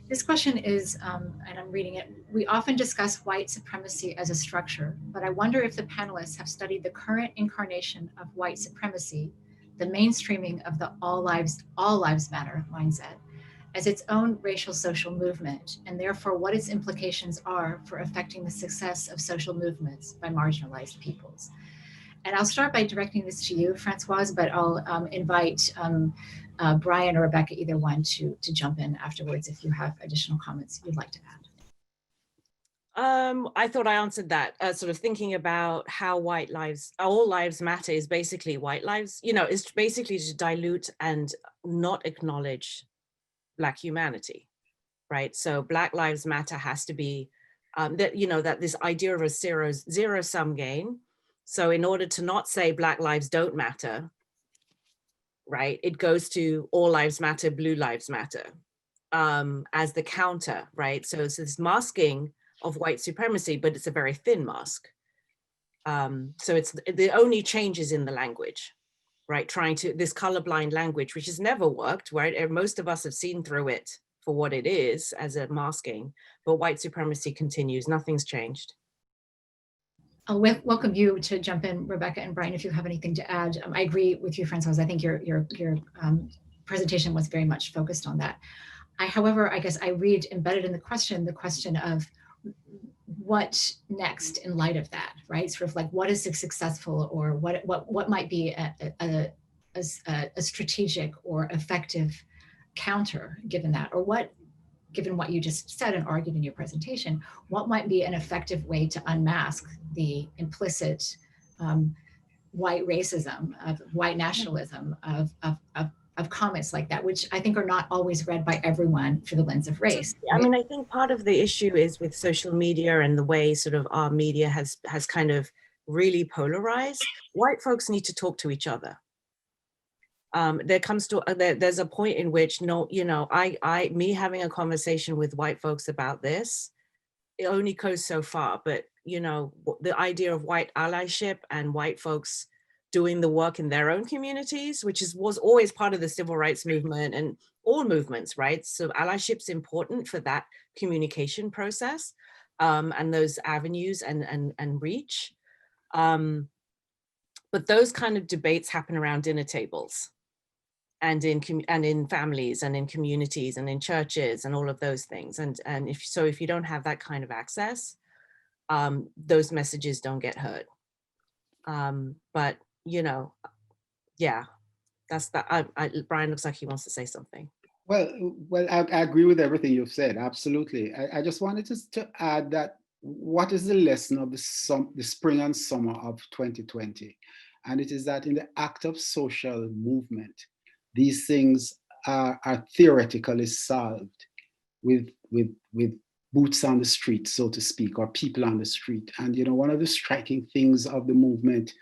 This question is, and I'm reading it, we often discuss white supremacy as a structure, but I wonder if the panelists have studied the current incarnation of white supremacy, the mainstreaming of the all lives matter mindset, as its own racial social movement, and therefore what its implications are for affecting the success of social movements by marginalized peoples. And I'll start by directing this to you, Françoise, but I'll invite Brian or Rebecca, either one, to jump in afterwards if you have additional comments you'd like to add. I thought I answered that, sort of thinking about how all lives matter is basically white lives, is basically to dilute and not acknowledge Black humanity, right? So Black Lives Matter has to be, that this idea of a zero-sum game. So in order to not say Black lives don't matter, right, it goes to all lives matter, blue lives matter, as the counter, right? So it's this masking of white supremacy, but it's a very thin mask. So it's the only changes in the language, right? This colorblind language, which has never worked, right? And most of us have seen through it for what it is as a masking, but white supremacy continues, nothing's changed. I'll welcome you to jump in, Rebecca and Brian, if you have anything to add. I agree with you, Françoise. I think your presentation was very much focused on that. However, I guess I read embedded in the question of what next in light of that, right? Sort of like what is successful, or what might be a strategic or effective counter given that, or given what you just said and argued in your presentation, what might be an effective way to unmask the implicit white racism, of white nationalism, of comments like that, which I think are not always read by everyone through the lens of race. I mean, I think part of the issue is with social media and the way sort of our media has kind of really polarized. White folks need to talk to each other. There's a point in which me having a conversation with white folks about this, it only goes so far. But the idea of white allyship and white folks doing the work in their own communities, which was always part of the civil rights movement and all movements, right? So allyship's important for that communication process, and those avenues and reach. But those kind of debates happen around dinner tables, and in families and in communities and in churches and all of those things. And if you don't have that kind of access, those messages don't get heard. But yeah, that's that. Brian looks like he wants to say something. Well, I agree with everything you've said. Absolutely. I just wanted to add that what is the lesson of the spring and summer of 2020? And it is that in the act of social movement, these things are theoretically solved with boots on the street, so to speak, or people on the street. And one of the striking things of the movement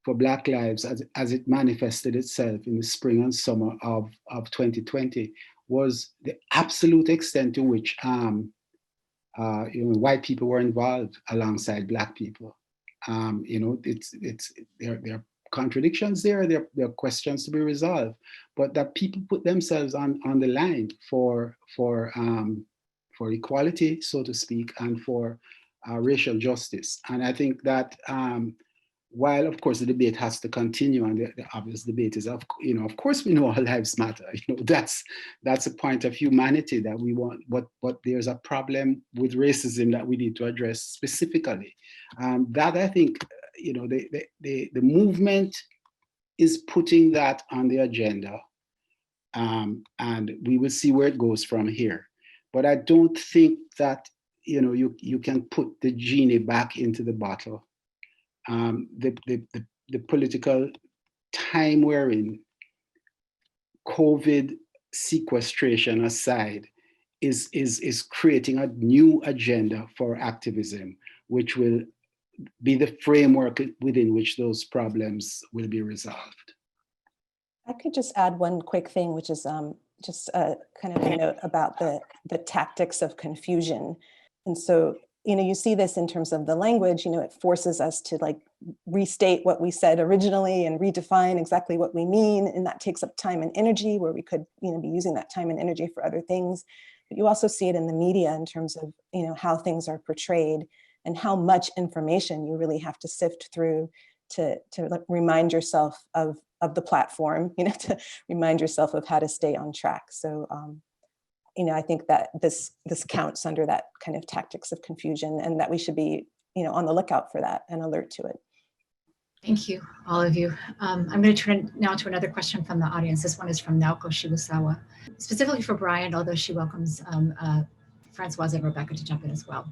for Black lives as it manifested itself in the spring and summer of 2020 was the absolute extent to which white people were involved alongside Black people. There are contradictions there are questions to be resolved, but that people put themselves on the line for equality, so to speak, and for racial justice. And I think that while of course the debate has to continue, and the obvious debate is of course we know all lives matter. That's a point of humanity that we want, but there's a problem with racism that we need to address specifically. That I think the movement is putting that on the agenda, and we will see where it goes from here. But I don't think that you can put the genie back into the bottle. The political time we're in, COVID sequestration aside, is creating a new agenda for activism, which will be the framework within which those problems will be resolved. I could just add one quick thing, which is just kind of a note about the tactics of confusion. And so, you see this in terms of the language, it forces us to restate what we said originally and redefine exactly what we mean. And that takes up time and energy where we could, be using that time and energy for other things. But you also see it in the media in terms of, how things are portrayed and how much information you really have to sift through to remind yourself of the platform, to remind yourself of how to stay on track. So, I think that this counts under that kind of tactics of confusion, and that we should be, on the lookout for that and alert to it. Thank you, all of you. I'm going to turn now to another question from the audience. This one is from Naoko Shibusawa, specifically for Brian, although she welcomes Françoise and Rebecca to jump in as well.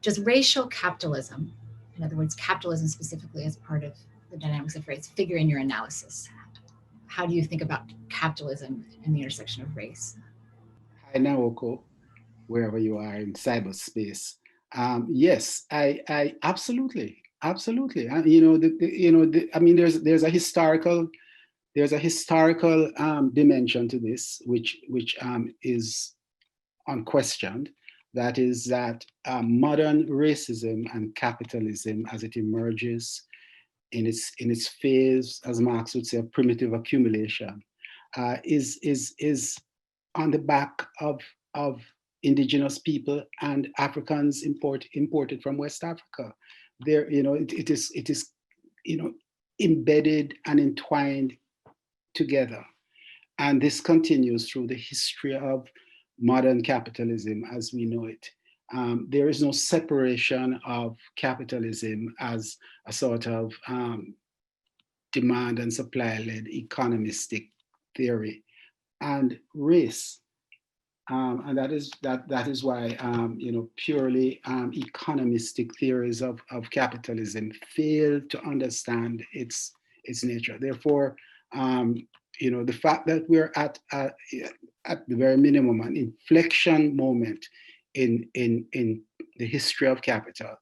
Does racial capitalism, in other words, capitalism specifically as part of the dynamics of race, figure in your analysis? How do you think about capitalism and the intersection of race? Hi, Naoko, wherever you are in cyberspace. Yes, I absolutely. I mean, there's a historical dimension to this, which is unquestioned. That is that modern racism and capitalism, as it emerges in its phase, as Marx would say, of primitive accumulation, is on the back of indigenous people and Africans imported from West Africa. There, it is embedded and entwined together, and this continues through the history of modern capitalism as we know it. There is no separation of capitalism as a sort of demand and supply-led economistic theory, and race. And that is why purely economistic theories of capitalism fail to understand its nature. Therefore, the fact that we're at the very minimum an inflection moment in the history of capital,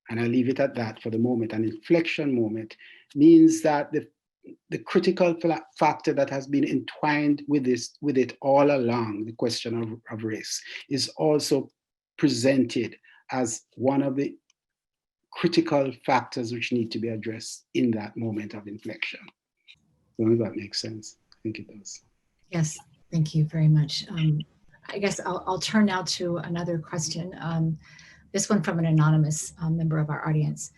and I leave it at that for the moment, an inflection moment, means that the critical factor that has been entwined with it all along, the question of race, is also presented as one of the critical factors which need to be addressed in that moment of inflection. I don't know if that makes sense. I think it does. Yes, thank you very much. I guess I'll turn now to another question. This one from an anonymous member of our audience.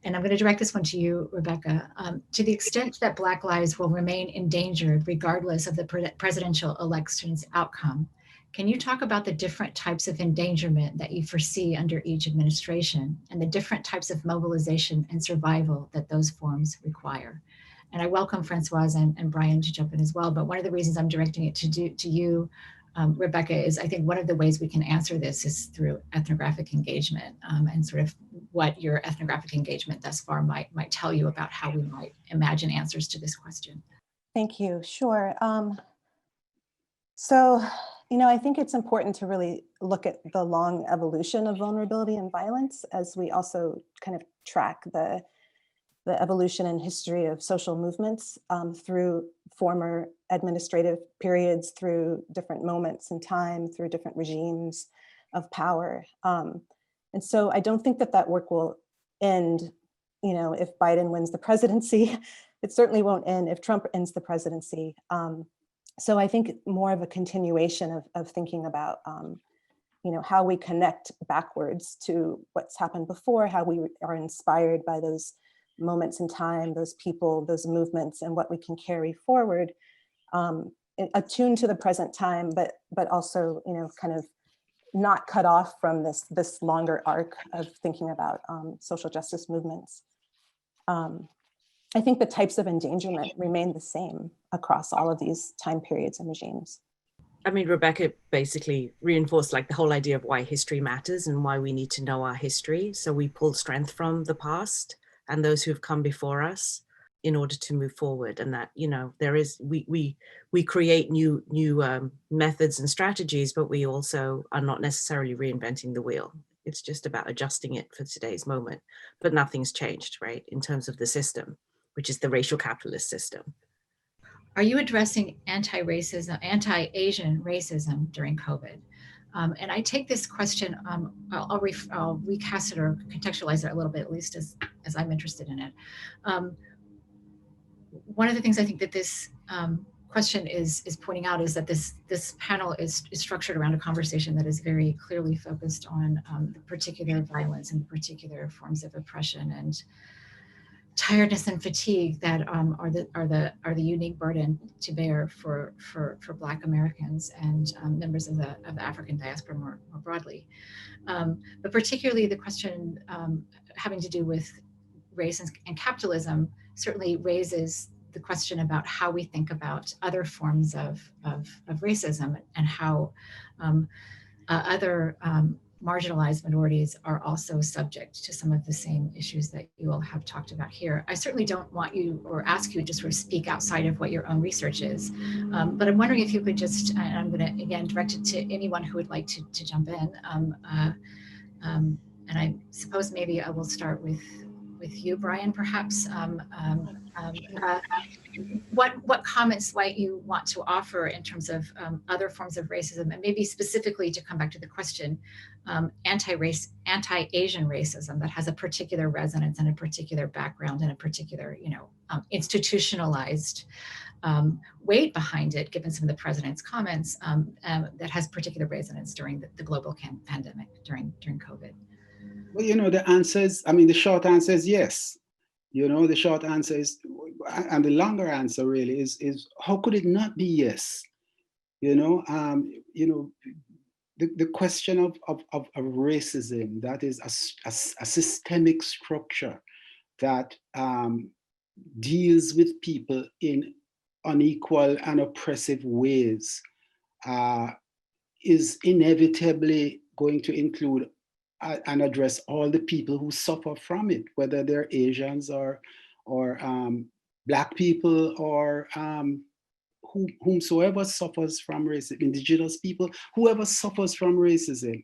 And I'm going to direct this one to you, Rebecca. To the extent that Black lives will remain endangered regardless of the presidential election's outcome, can you talk about the different types of endangerment that you foresee under each administration and the different types of mobilization and survival that those forms require? And I welcome Françoise and Brian to jump in as well. But one of the reasons I'm directing it to you, Rebecca, is I think one of the ways we can answer this is through ethnographic engagement and sort of what your ethnographic engagement thus far might tell you about how we might imagine answers to this question. Thank you. Sure. So, I think it's important to really look at the long evolution of vulnerability and violence as we also kind of track the evolution and history of social movements through former administrative periods, through different moments in time, through different regimes of power. And so I don't think that work will end, if Biden wins the presidency. It certainly won't end if Trump ends the presidency. So I think more of a continuation of thinking about how we connect backwards to what's happened before, how we are inspired by those moments in time, those people, those movements, and what we can carry forward, attuned to the present time, but also, kind of not cut off from this longer arc of thinking about social justice movements. I think the types of endangerment remain the same across all of these time periods and regimes. I mean, Rebecca basically reinforced like the whole idea of why history matters and why we need to know our history. So we pull strength from the past and those who have come before us in order to move forward. And that, there is, we create new methods and strategies, but we also are not necessarily reinventing the wheel. It's just about adjusting it for today's moment, but nothing's changed, right? In terms of the system, which is the racial capitalist system. Are you addressing anti-racism, anti-Asian racism during COVID? And I take this question, I'll recast it or contextualize it a little bit, at least as I'm interested in it. One of the things I think that this question is pointing out is that this panel is structured around a conversation that is very clearly focused on the particular violence and the particular forms of oppression and tiredness and fatigue that are the unique burden to bear for Black Americans and members of the African diaspora more broadly. But particularly the question having to do with race and capitalism certainly raises the question about how we think about other forms of racism and how other marginalized minorities are also subject to some of the same issues that you all have talked about here. I certainly don't want you or ask you to sort of speak outside of what your own research is, but I'm wondering if you could just, and I'm going to again direct it to anyone who would like to jump in. And I suppose maybe I will start with you, Brian, perhaps. What comments might you want to offer in terms of other forms of racism, and maybe specifically to come back to the question, anti-Asian racism that has a particular resonance and a particular background and a particular, institutionalized weight behind it, given some of the president's comments, that has particular resonance during the global pandemic, during COVID? Well, the short answer is yes. The short answer is, and the longer answer really is how could it not be yes? The question of racism, that is a systemic structure that deals with people in unequal and oppressive ways, is inevitably going to include and address all the people who suffer from it, whether they're Asians or Black people or whomsoever suffers from racism, Indigenous people, whoever suffers from racism.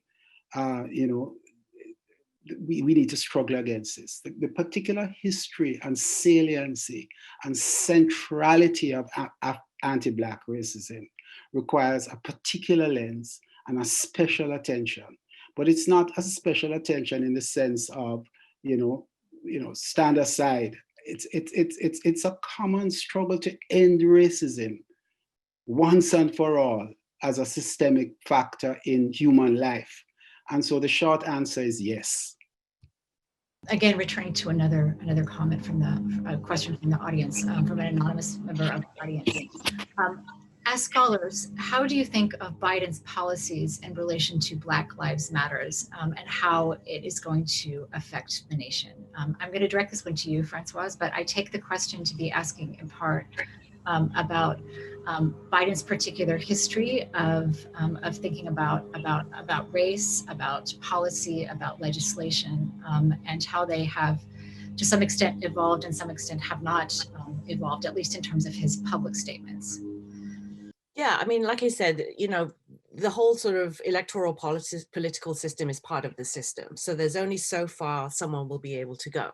We need to struggle against this. The particular history and saliency and centrality of anti-Black racism requires a particular lens and a special attention. But it's not a special attention in the sense of, stand aside. It's a common struggle to end racism once and for all as a systemic factor in human life. And so the short answer is yes. Again, returning to another comment from a question from the audience, from an anonymous member of the audience. As scholars, how do you think of Biden's policies in relation to Black Lives Matters, and how it is going to affect the nation? I'm going to direct this one to you, Françoise, but I take the question to be asking in part about Biden's particular history of thinking about race, about policy, about legislation, and how they have, to some extent, evolved and some extent have not evolved, at least in terms of his public statements. Yeah, like I said, the whole sort of electoral political system is part of the system. So there's only so far someone will be able to go.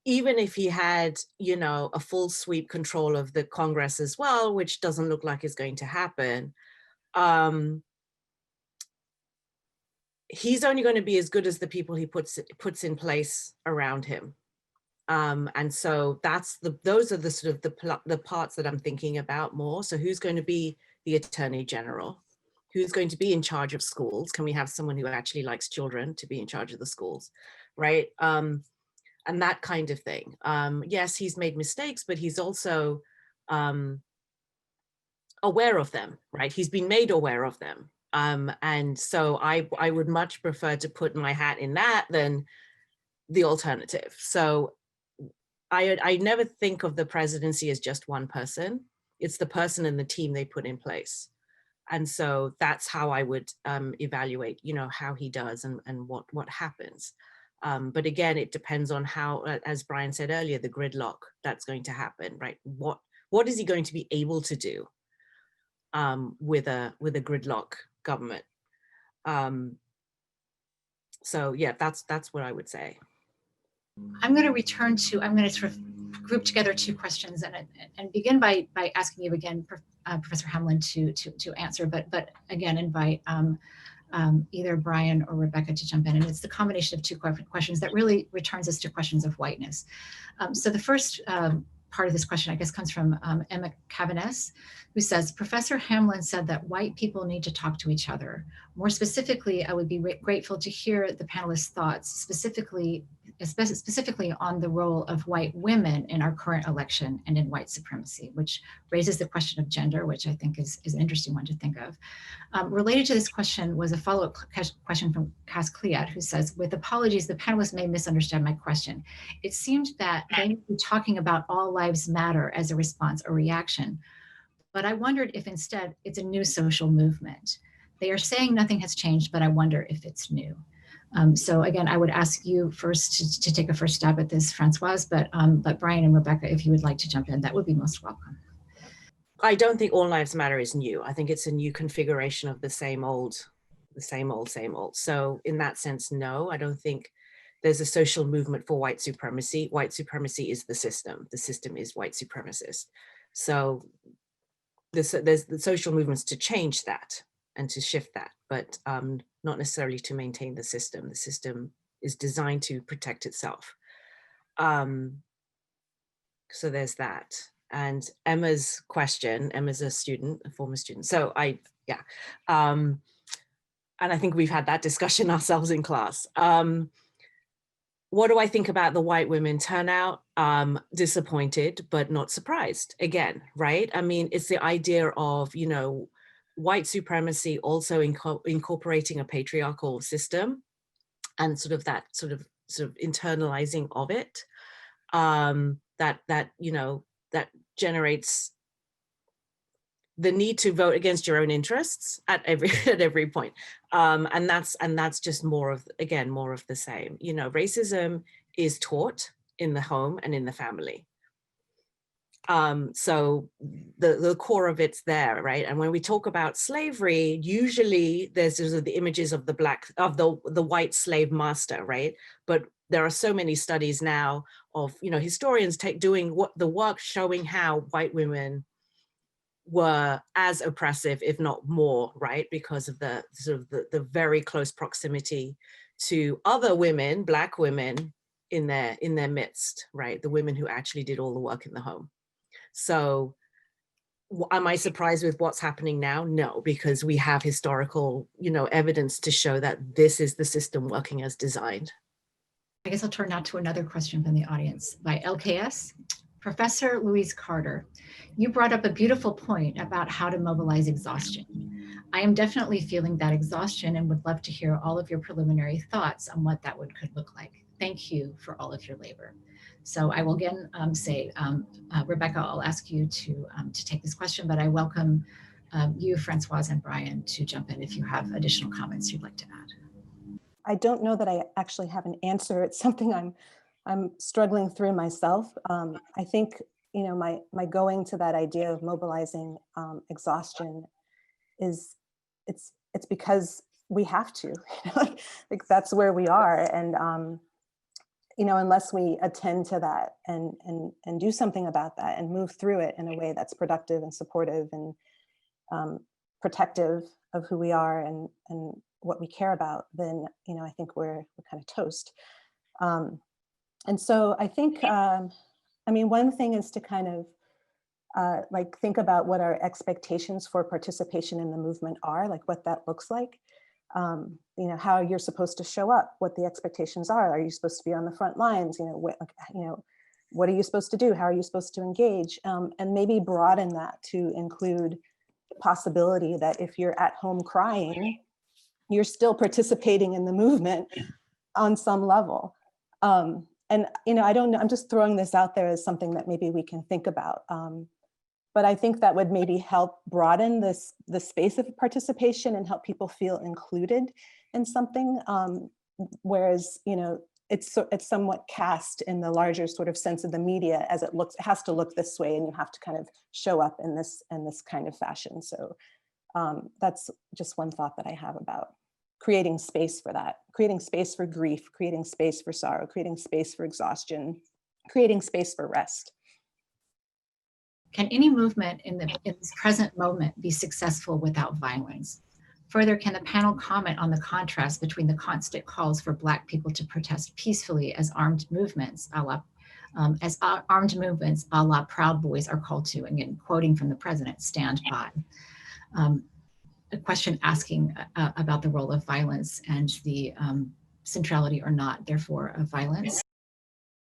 Even if he had, a full sweep control of the Congress as well, which doesn't look like is going to happen, he's only going to be as good as the people he puts in place around him. And so those are the sort of the parts that I'm thinking about more. So who's going to be the Attorney General? Who's going to be in charge of schools? Can we have someone who actually likes children to be in charge of the schools, right? And that kind of thing. Yes, he's made mistakes, but he's also aware of them, right? He's been made aware of them. And so I would much prefer to put my hat in that than the alternative. So I never think of the presidency as just one person. It's the person and the team they put in place. And so that's how I would evaluate, how he does and what happens. But again, it depends on how, as Brian said earlier, the gridlock that's going to happen, right? What is he going to be able to do with a gridlock government? So yeah, that's what I would say. I'm going to sort of group together two questions and begin by asking you again, Professor Hamlin, to answer, but again invite either Brian or Rebecca to jump in. And it's the combination of two questions that really returns us to questions of whiteness. So the first part of this question, I guess, comes from Emma Cavanes, who says, Professor Hamlin said that white people need to talk to each other. More specifically, I would be grateful to hear the panelists' thoughts, specifically specifically on the role of white women in our current election and in white supremacy, which raises the question of gender, which I think is an interesting one to think of. Related to this question was a follow-up question from Cass Cleat, who says, with apologies, the panelists may misunderstand my question. It seemed that they may be talking about all lives matter as a response or reaction, but I wondered if instead it's a new social movement. They are saying nothing has changed, but I wonder if it's new. So again, I would ask you first to take a first stab at this, Françoise, but Brian and Rebecca, if you would like to jump in, that would be most welcome. I don't think all lives matter is new. I think it's a new configuration of the same old. So in that sense, no, I don't think there's a social movement for white supremacy. White supremacy is the system. The system is white supremacist. So there's the social movements to change that and to shift that, but not necessarily to maintain the system. The system is designed to protect itself. So there's that. And Emma's question, Emma's a student, a former student. So and I think we've had that discussion ourselves in class. What do I think about the white women turnout? Disappointed, but not surprised again, right? I mean, it's the idea of, you know, white supremacy also incorporating a patriarchal system and sort of that sort of internalizing of it, that generates the need to vote against your own interests at every point. And that's just more of the same. You know, racism is taught in the home and in the family. So the core of it's there, right? And when we talk about slavery, usually there's sort of the images of the white slave master, right? But there are so many studies now of, you know, historians doing the work showing how white women were as oppressive, if not more, right? Because of the sort of the very close proximity to other women, Black women in their midst, right? The women who actually did all the work in the home. So am I surprised with what's happening now? No, because we have historical, you know, evidence to show that this is the system working as designed. I guess I'll turn now to another question from the audience by LKS. Professor Louise Carter, you brought up a beautiful point about how to mobilize exhaustion. I am definitely feeling that exhaustion and would love to hear all of your preliminary thoughts on what that could look like. Thank you for all of your labor. So I will again say, Rebecca, I'll ask you to take this question, but I welcome you, Françoise, and Brian to jump in if you have additional comments you'd like to add. I don't know that I actually have an answer. It's something I'm struggling through myself. I think, you know, my going to that idea of mobilizing exhaustion is it's because we have to, you know, like that's where we are. And, you know, unless we attend to that and do something about that and move through it in a way that's productive and supportive and protective of who we are and what we care about, then, you know, I think we're kind of toast. And so I think, I mean, one thing is to kind of like think about what our expectations for participation in the movement are, like what that looks like. You know, how you're supposed to show up, what the expectations are. Are you supposed to be on the front lines? You know, what are you supposed to do? How are you supposed to engage? And maybe broaden that to include the possibility that if you're at home crying, you're still participating in the movement on some level. And, you know, I don't know, I'm just throwing this out there as something that maybe we can think about. But I think that would maybe help broaden the space of participation and help people feel included in something. Whereas, you know, it's somewhat cast in the larger sort of sense of the media as it has to look this way, and you have to kind of show up in this kind of fashion. So that's just one thought that I have about creating space for that, creating space for grief, creating space for sorrow, creating space for exhaustion, creating space for rest. Can any movement in this present moment be successful without violence? Further, can the panel comment on the contrast between the constant calls for Black people to protest peacefully as armed movements, a la Proud Boys are called to, again, quoting from the president, stand by. A question asking about the role of violence and the centrality or not, therefore, of violence?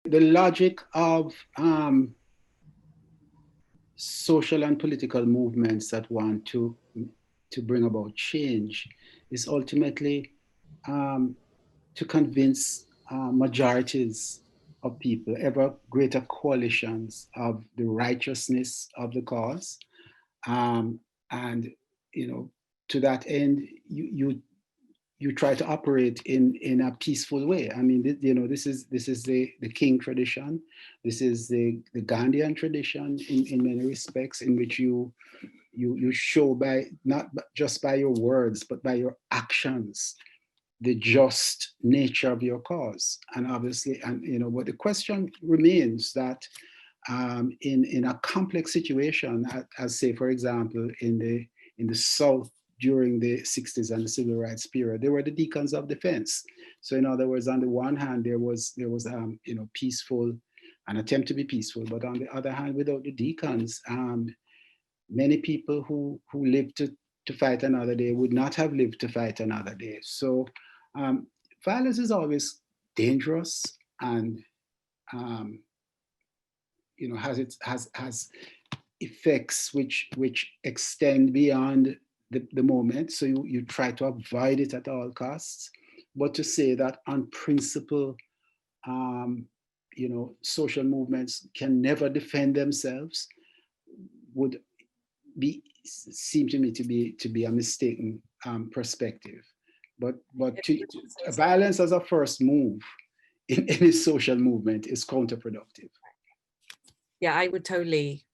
The logic of social and political movements that want to bring about change is ultimately to convince majorities of people, ever greater coalitions, of the righteousness of the cause. And to that end, you try to operate in a peaceful way. I mean, this is the King tradition. This is the Gandhian tradition in many respects, in which you show by not just by your words, but by your actions, the just nature of your cause. And obviously, but the question remains that in a complex situation, as say, for example, in the South during the 60s and the civil rights period, they were the deacons of defense. So in other words, on the one hand, there was peaceful, an attempt to be peaceful, but on the other hand, without the deacons, many people who lived to fight another day would not have lived to fight another day. So violence is always dangerous and has effects which extend beyond the moment. So you try to avoid it at all costs. But to say that on principle, social movements can never defend themselves would seem to me to be a mistaken perspective. But violence as a first move in any social movement is counterproductive. Yeah, I would totally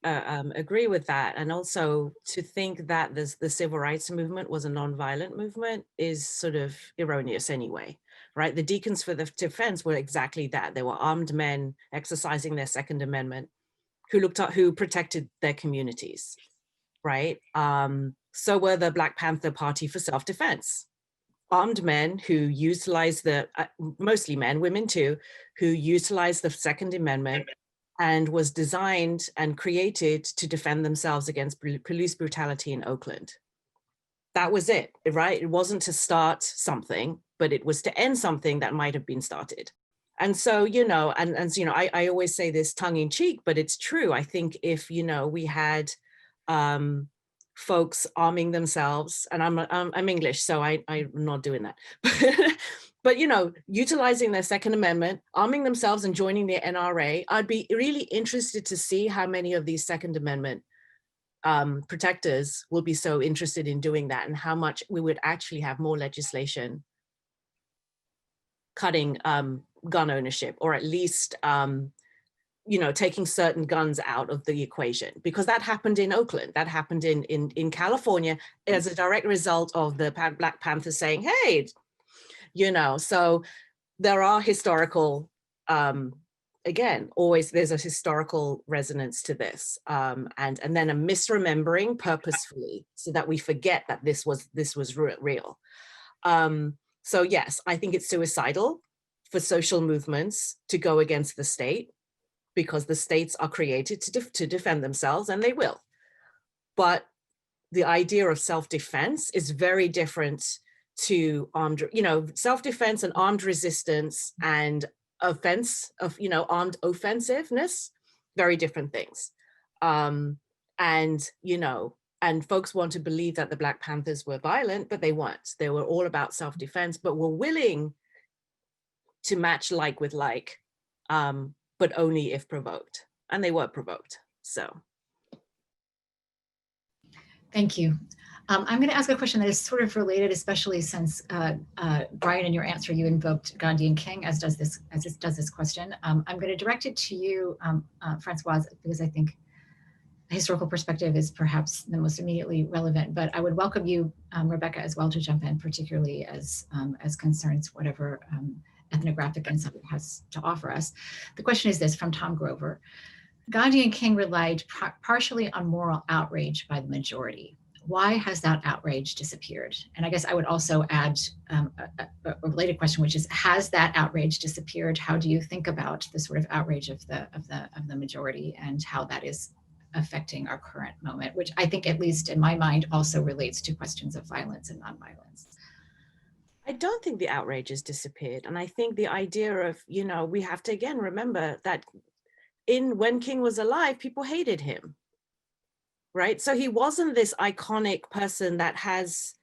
agree with that. And also to think that the civil rights movement was a non-violent movement is sort of erroneous anyway, right? The deacons for the defense were exactly that. They were armed men exercising their Second Amendment who protected their communities, right? So were the Black Panther Party for self-defense. Armed men who utilized mostly men, women too, who utilized the Second Amendment and was designed and created to defend themselves against police brutality in Oakland. That was it, right? It wasn't to start something, but it was to end something that might have been started. And so, I always say this tongue in cheek, but it's true. I think if, we had folks arming themselves, and I'm English, so I'm not doing that. But, utilizing their Second Amendment, arming themselves and joining the NRA, I'd be really interested to see how many of these Second Amendment protectors will be so interested in doing that, and how much we would actually have more legislation cutting gun ownership, or at least, taking certain guns out of the equation, because that happened in Oakland, that happened in California as a direct result of the Black Panthers saying, hey, so there are historical, again, always there's a historical resonance to this, and then a misremembering purposefully so that we forget that this was real. So yes, I think it's suicidal for social movements to go against the state, because the states are created to defend themselves, and they will. But the idea of self-defense is very different to armed, self-defense and armed resistance and offense of, armed offensiveness, very different things. And folks want to believe that the Black Panthers were violent, but they weren't. They were all about self-defense, but were willing to match like with like, but only if provoked. And they were provoked, so. Thank you. I'm going to ask a question that is sort of related, especially since Brian, in your answer, you invoked Gandhi and King, as does this question. I'm going to direct it to you, Françoise, because I think a historical perspective is perhaps the most immediately relevant. But I would welcome you, Rebecca, as well, to jump in, particularly as concerns whatever ethnographic insight it has to offer us. The question is this, from Tom Grover. Gandhi and King relied partially on moral outrage by the majority. Why has that outrage disappeared? And I guess I would also add a related question, which is, has that outrage disappeared? How do you think about the sort of outrage of the majority and how that is affecting our current moment, which I think, at least in my mind, also relates to questions of violence and nonviolence? I don't think the outrage has disappeared. And I think the idea of, you know, we have to again remember that when King was alive, people hated him, right? So he wasn't this iconic person that has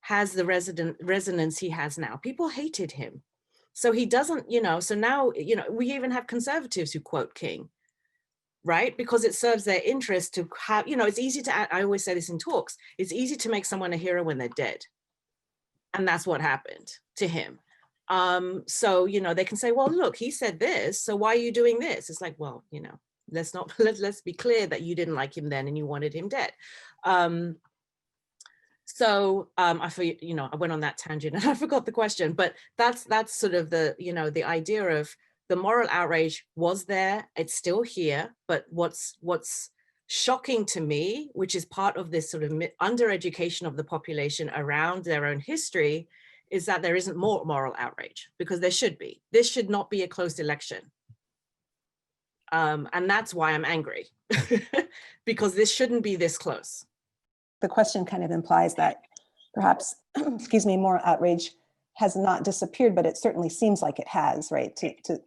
the resonance he has now. People hated him. So he doesn't, you know, so now, you know, we even have conservatives who quote King, right? Because it serves their interest to have, you know, it's easy to, I always say this in talks, it's easy to make someone a hero when they're dead. And that's what happened to him. So, you know, they can say, well, look, he said this, so why are you doing this? It's like, well, you know, let's be clear that you didn't like him then and you wanted him dead. I forget, you know, I went on that tangent and I forgot the question, but that's sort of the, you know, the idea of the moral outrage was there, it's still here, but what's shocking to me, which is part of this sort of undereducation of the population around their own history, is that there isn't more moral outrage, because there should be. This should not be a closed election. And that's why I'm angry, because this shouldn't be this close. The question kind of implies that perhaps, excuse me, moral outrage has not disappeared, but it certainly seems like it has, right, to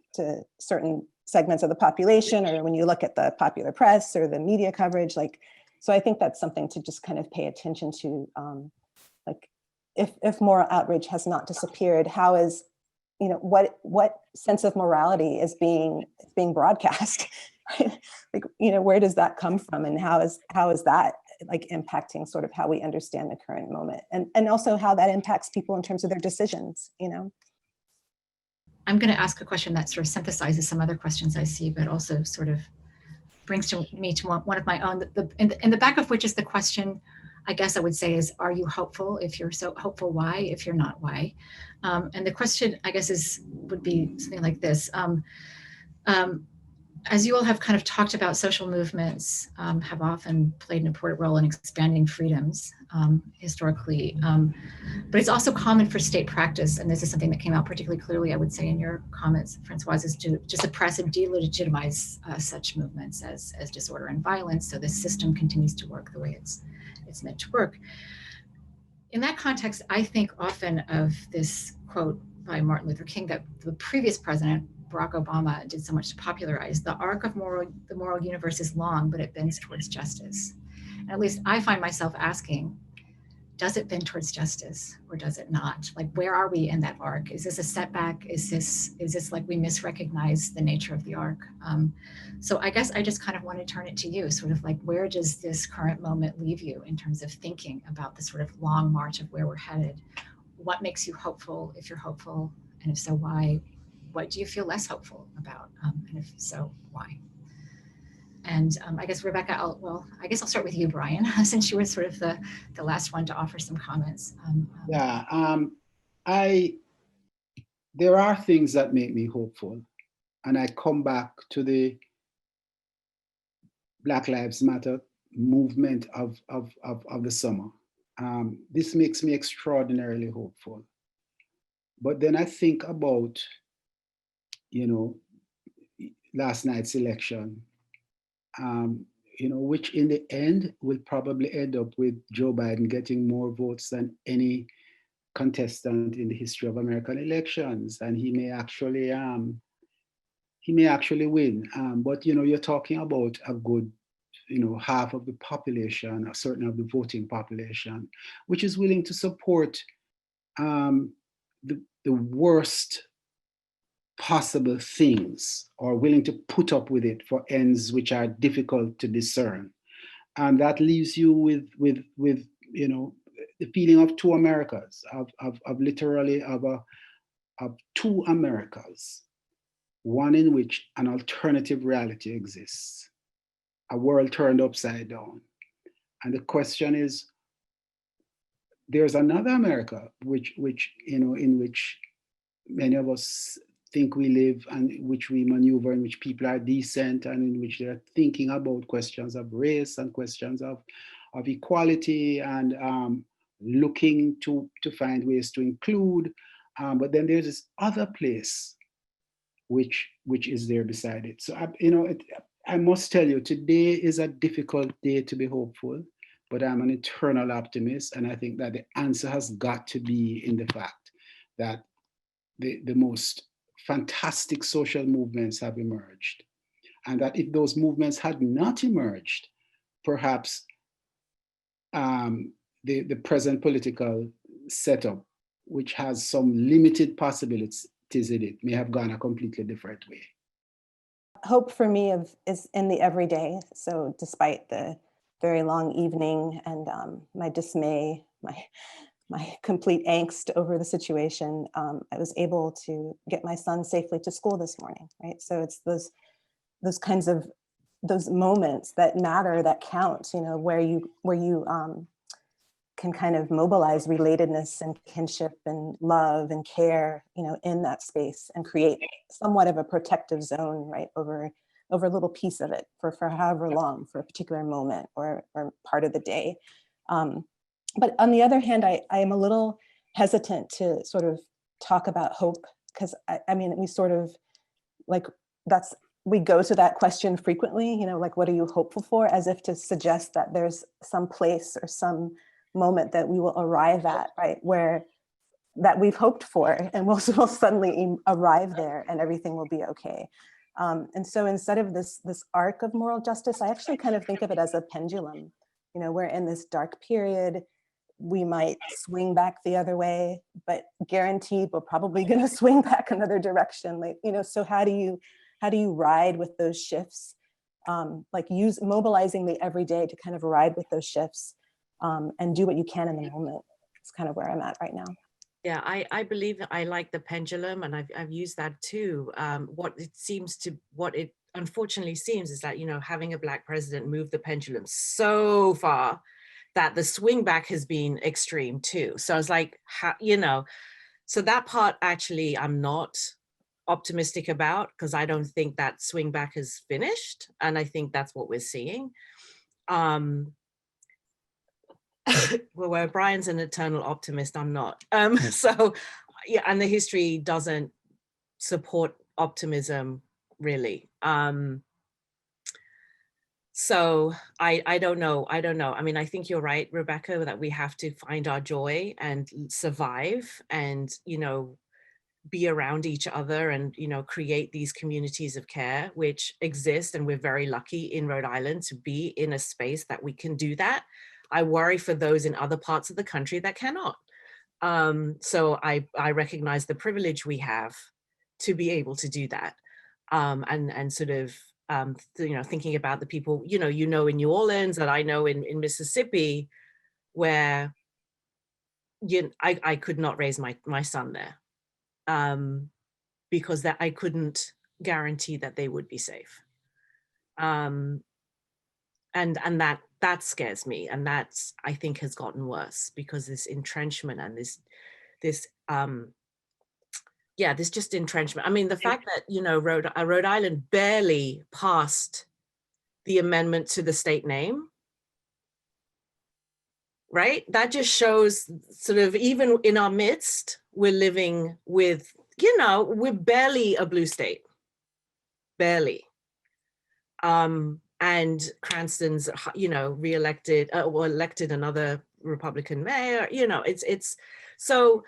certain segments of the population, or when you look at the popular press or the media coverage, like, so I think that's something to just kind of pay attention to. Like, if moral outrage has not disappeared, how is, you know, what sense of morality is being broadcast? Right? Like, you know, where does that come from, and how is that like impacting sort of how we understand the current moment, and also how that impacts people in terms of their decisions, you know? I'm going to ask a question that sort of synthesizes some other questions I see, but also sort of brings me to one of my own. In the back of which is the question, I guess I would say, is, are you hopeful? If you're so hopeful, why? If you're not, why? And the question, I guess, would be something like this. As you all have kind of talked about, social movements have often played an important role in expanding freedoms historically, but it's also common for state practice, and this is something that came out particularly clearly, I would say, in your comments, Françoise, is to suppress and delegitimize such movements as disorder and violence, so this system continues to work the way it's meant to work. In that context, I think often of this quote by Martin Luther King that the previous president, Barack Obama, did so much to popularize: the arc of the moral universe is long, but it bends towards justice. And at least I find myself asking, does it bend towards justice or does it not? Like, where are we in that arc? Is this a setback? Is this like we misrecognize the nature of the arc? So I guess I just kind of want to turn it to you, sort of like, where does this current moment leave you in terms of thinking about the sort of long march of where we're headed? What makes you hopeful, if you're hopeful, and if so, why? What do you feel less hopeful about? And if so, why? And I guess, Rebecca, I'll start with you, Brian, since you were sort of the last one to offer some comments. There are things that make me hopeful. And I come back to the Black Lives Matter movement of the summer. This makes me extraordinarily hopeful. But then I think about, you know, last night's election, you know, which in the end will probably end up with Joe Biden getting more votes than any contestant in the history of American elections, and he may actually win. But you know, you're talking about a good, you know, half of the population, a certain of the voting population, which is willing to support the worst possible things, or willing to put up with it for ends which are difficult to discern. And that leaves you with you know, the feeling of two Americas, of literally two Americas, one in which an alternative reality exists, a world turned upside down. And the question is, there's another America, which you know, in which many of us think we live, and which we maneuver, in which people are decent, and in which they're thinking about questions of race and questions of equality, and looking to find ways to include. But then there's this other place which is there beside it. So I must tell you, today is a difficult day to be hopeful, but I'm an eternal optimist, and I think that the answer has got to be in the fact that the most fantastic social movements have emerged. And that if those movements had not emerged, perhaps the present political setup, which has some limited possibilities in it, may have gone a completely different way. Hope for me is in the everyday. So despite the very long evening and my dismay, my complete angst over the situation, I was able to get my son safely to school this morning, right? So it's those kinds of those moments that matter, that count, you know, where you can kind of mobilize relatedness and kinship and love and care, you know, in that space and create somewhat of a protective zone, right, over a little piece of it for however long, for a particular moment or part of the day. But on the other hand, I am a little hesitant to sort of talk about hope, because I mean, we sort of like, we go to that question frequently, you know, like, what are you hopeful for? As if to suggest that there's some place or some moment that we will arrive at, right, where that we've hoped for, and we'll suddenly arrive there and everything will be okay. And so instead of this arc of moral justice, I actually kind of think of it as a pendulum. You know, we're in this dark period. We might swing back the other way, but guaranteed we're probably going to swing back another direction. Like, you know, so how do you ride with those shifts? Like mobilizing the everyday to kind of ride with those shifts and do what you can in the moment. It's kind of where I'm at right now. Yeah, I believe that I like the pendulum, and I've used that too. What it unfortunately seems is that, you know, having a Black president moved the pendulum so far that the swing back has been extreme too. So I was like, you know, so that part actually I'm not optimistic about, because I don't think that swing back is finished, and I think that's what we're seeing. Well, where Brian's an eternal optimist, I'm not. So yeah, and the history doesn't support optimism really. So I don't know. I mean, I think you're right, Rebecca, that we have to find our joy and survive and, you know, be around each other and, you know, create these communities of care which exist. And we're very lucky in Rhode Island to be in a space that we can do that. I worry for those in other parts of the country that cannot. So I recognize the privilege we have to be able to do that. And sort of, you know, thinking about the people, you know, in New Orleans, that I know in Mississippi, where I could not raise my son there because that I couldn't guarantee that they would be safe. And that scares me, and that's, I think, has gotten worse because this entrenchment and this just entrenchment. I mean, the fact that, you know, Rhode Island barely passed the amendment to the state name, right? That just shows sort of, even in our midst, we're living with, you know, we're barely a blue state, barely. And Cranston's, you know, re-elected or elected another Republican mayor, you know, it's so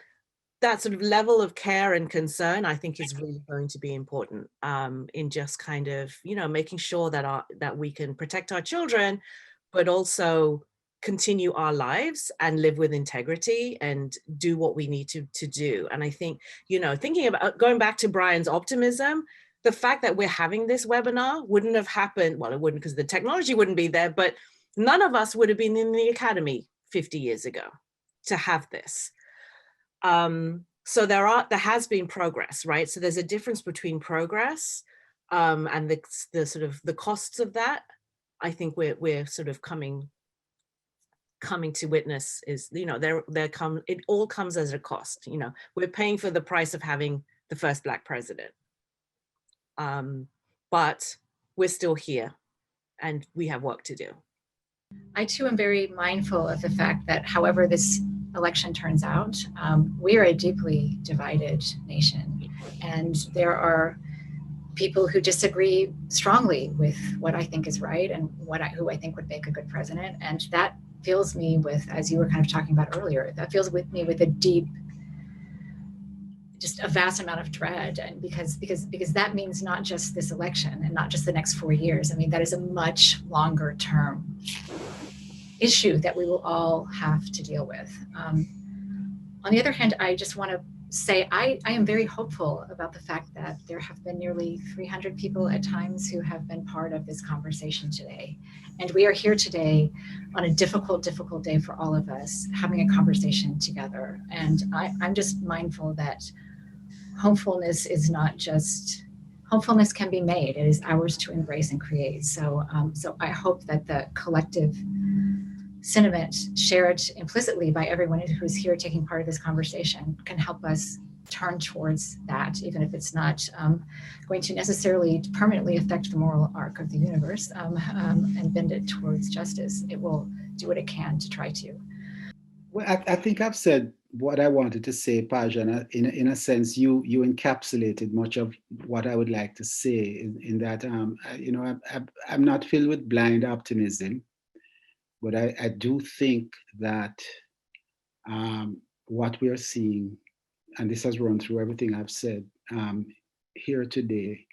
that sort of level of care and concern, I think, is really going to be important in just kind of, you know, making sure that we can protect our children, but also continue our lives and live with integrity and do what we need to do. And I think, you know, thinking about going back to Brian's optimism, the fact that we're having this webinar wouldn't have happened, well, it wouldn't because the technology wouldn't be there, but none of us would have been in the academy 50 years ago to have this. So there has been progress, right? So there's a difference between progress and the sort of the costs of that. I think we're sort of coming to witness is, you know, it all comes as a cost. You know, we're paying for the price of having the first Black president. But we're still here and we have work to do. I too am very mindful of the fact that however this election turns out, we are a deeply divided nation. And there are people who disagree strongly with what I think is right and who I think would make a good president. And that fills me with, as you were kind of talking about earlier, that fills me with a deep just a vast amount of dread, and because that means not just this election and not just the next 4 years. I mean, that is a much longer term issue that we will all have to deal with. On the other hand, I just want to say I am very hopeful about the fact that there have been nearly 300 people at times who have been part of this conversation today. And we are here today on a difficult day for all of us, having a conversation together. And I'm just mindful that hopefulness is not just, hopefulness can be made. It is ours to embrace and create. So I hope that the collective sentiment shared implicitly by everyone who's here taking part of this conversation can help us turn towards that, even if it's not going to necessarily permanently affect the moral arc of the universe and bend it towards justice. It will do what it can to try to. Well, I think I've said what I wanted to say, Paja. In a sense, you encapsulated much of what I would like to say in that, you know, I'm not filled with blind optimism, but I do think that what we are seeing, and this has run through everything I've said here today,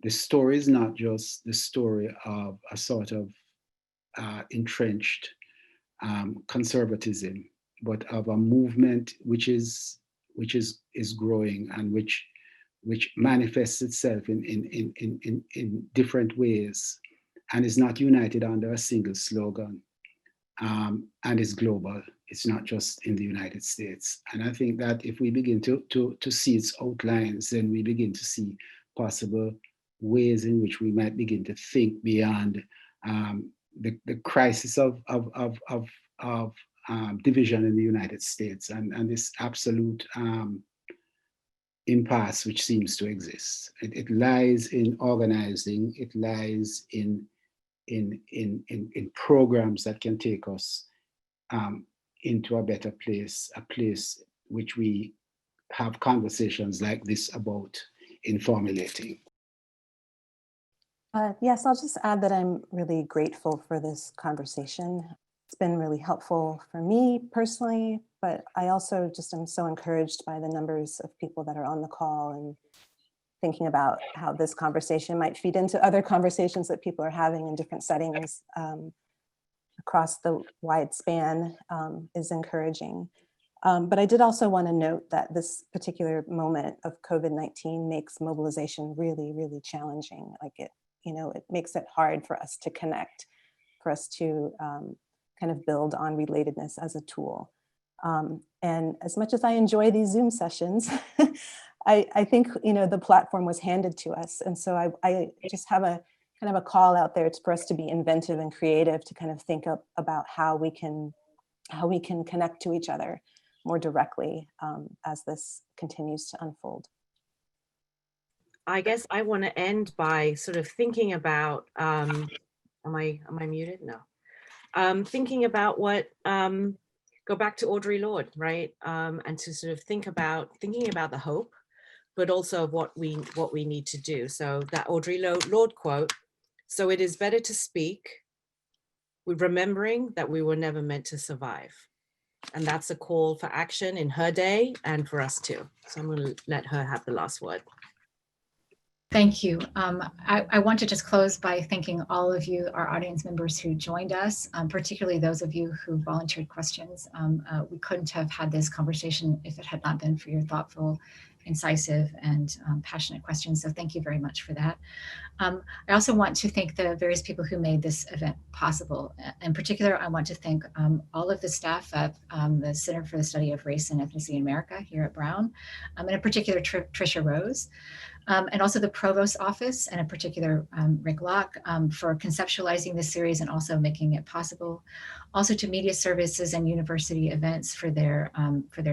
the story is not just the story of a sort of entrenched conservatism, but of a movement which is growing and which manifests itself in different ways and is not united under a single slogan, and is global. It's not just in the United States. And I think that if we begin to see its outlines, then we begin to see possible ways in which we might begin to think beyond the crisis of division in the United States and this absolute impasse which seems to exist. It lies in organizing. It lies in programs that can take us into a better place, a place which we have conversations like this about in formulating. Yes, I'll just add that I'm really grateful for this conversation. It's been really helpful for me personally, but I also just am so encouraged by the numbers of people that are on the call and thinking about how this conversation might feed into other conversations that people are having in different settings across the wide span is encouraging. But I did also want to note that this particular moment of COVID-19 makes mobilization really, really challenging. Like it makes it hard for us to connect, for us to kind of build on relatedness as a tool. And as much as I enjoy these Zoom sessions, I think, the platform was handed to us. And so I just have a kind of a call out there for us to be inventive and creative, to kind of think about how we can connect to each other more directly as this continues to unfold. I guess I want to end by sort of thinking about, am I muted? No. Thinking about what, go back to Audre Lorde, right? And to sort of thinking about the hope, but also of what we need to do. So that Audre Lorde quote, "So it is better to speak with remembering that we were never meant to survive." And that's a call for action in her day and for us too. So I'm going to let her have the last word. Thank you. I want to just close by thanking all of you, our audience members who joined us, particularly those of you who volunteered questions. We couldn't have had this conversation if it had not been for your thoughtful, incisive, and passionate questions. So thank you very much for that. I also want to thank the various people who made this event possible. In particular, I want to thank all of the staff at the Center for the Study of Race and Ethnicity in America here at Brown, and in particular, Tricia Rose. And also the Provost's office, and in particular, Rick Locke, for conceptualizing this series and also making it possible. Also to Media Services and University Events for their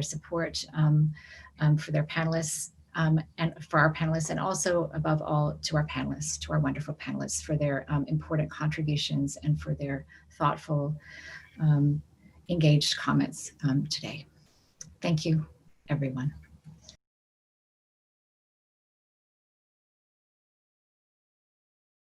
support, for their panelists, and for our panelists, and also above all to our panelists, to our wonderful panelists, for their important contributions and for their thoughtful, engaged comments today. Thank you, everyone.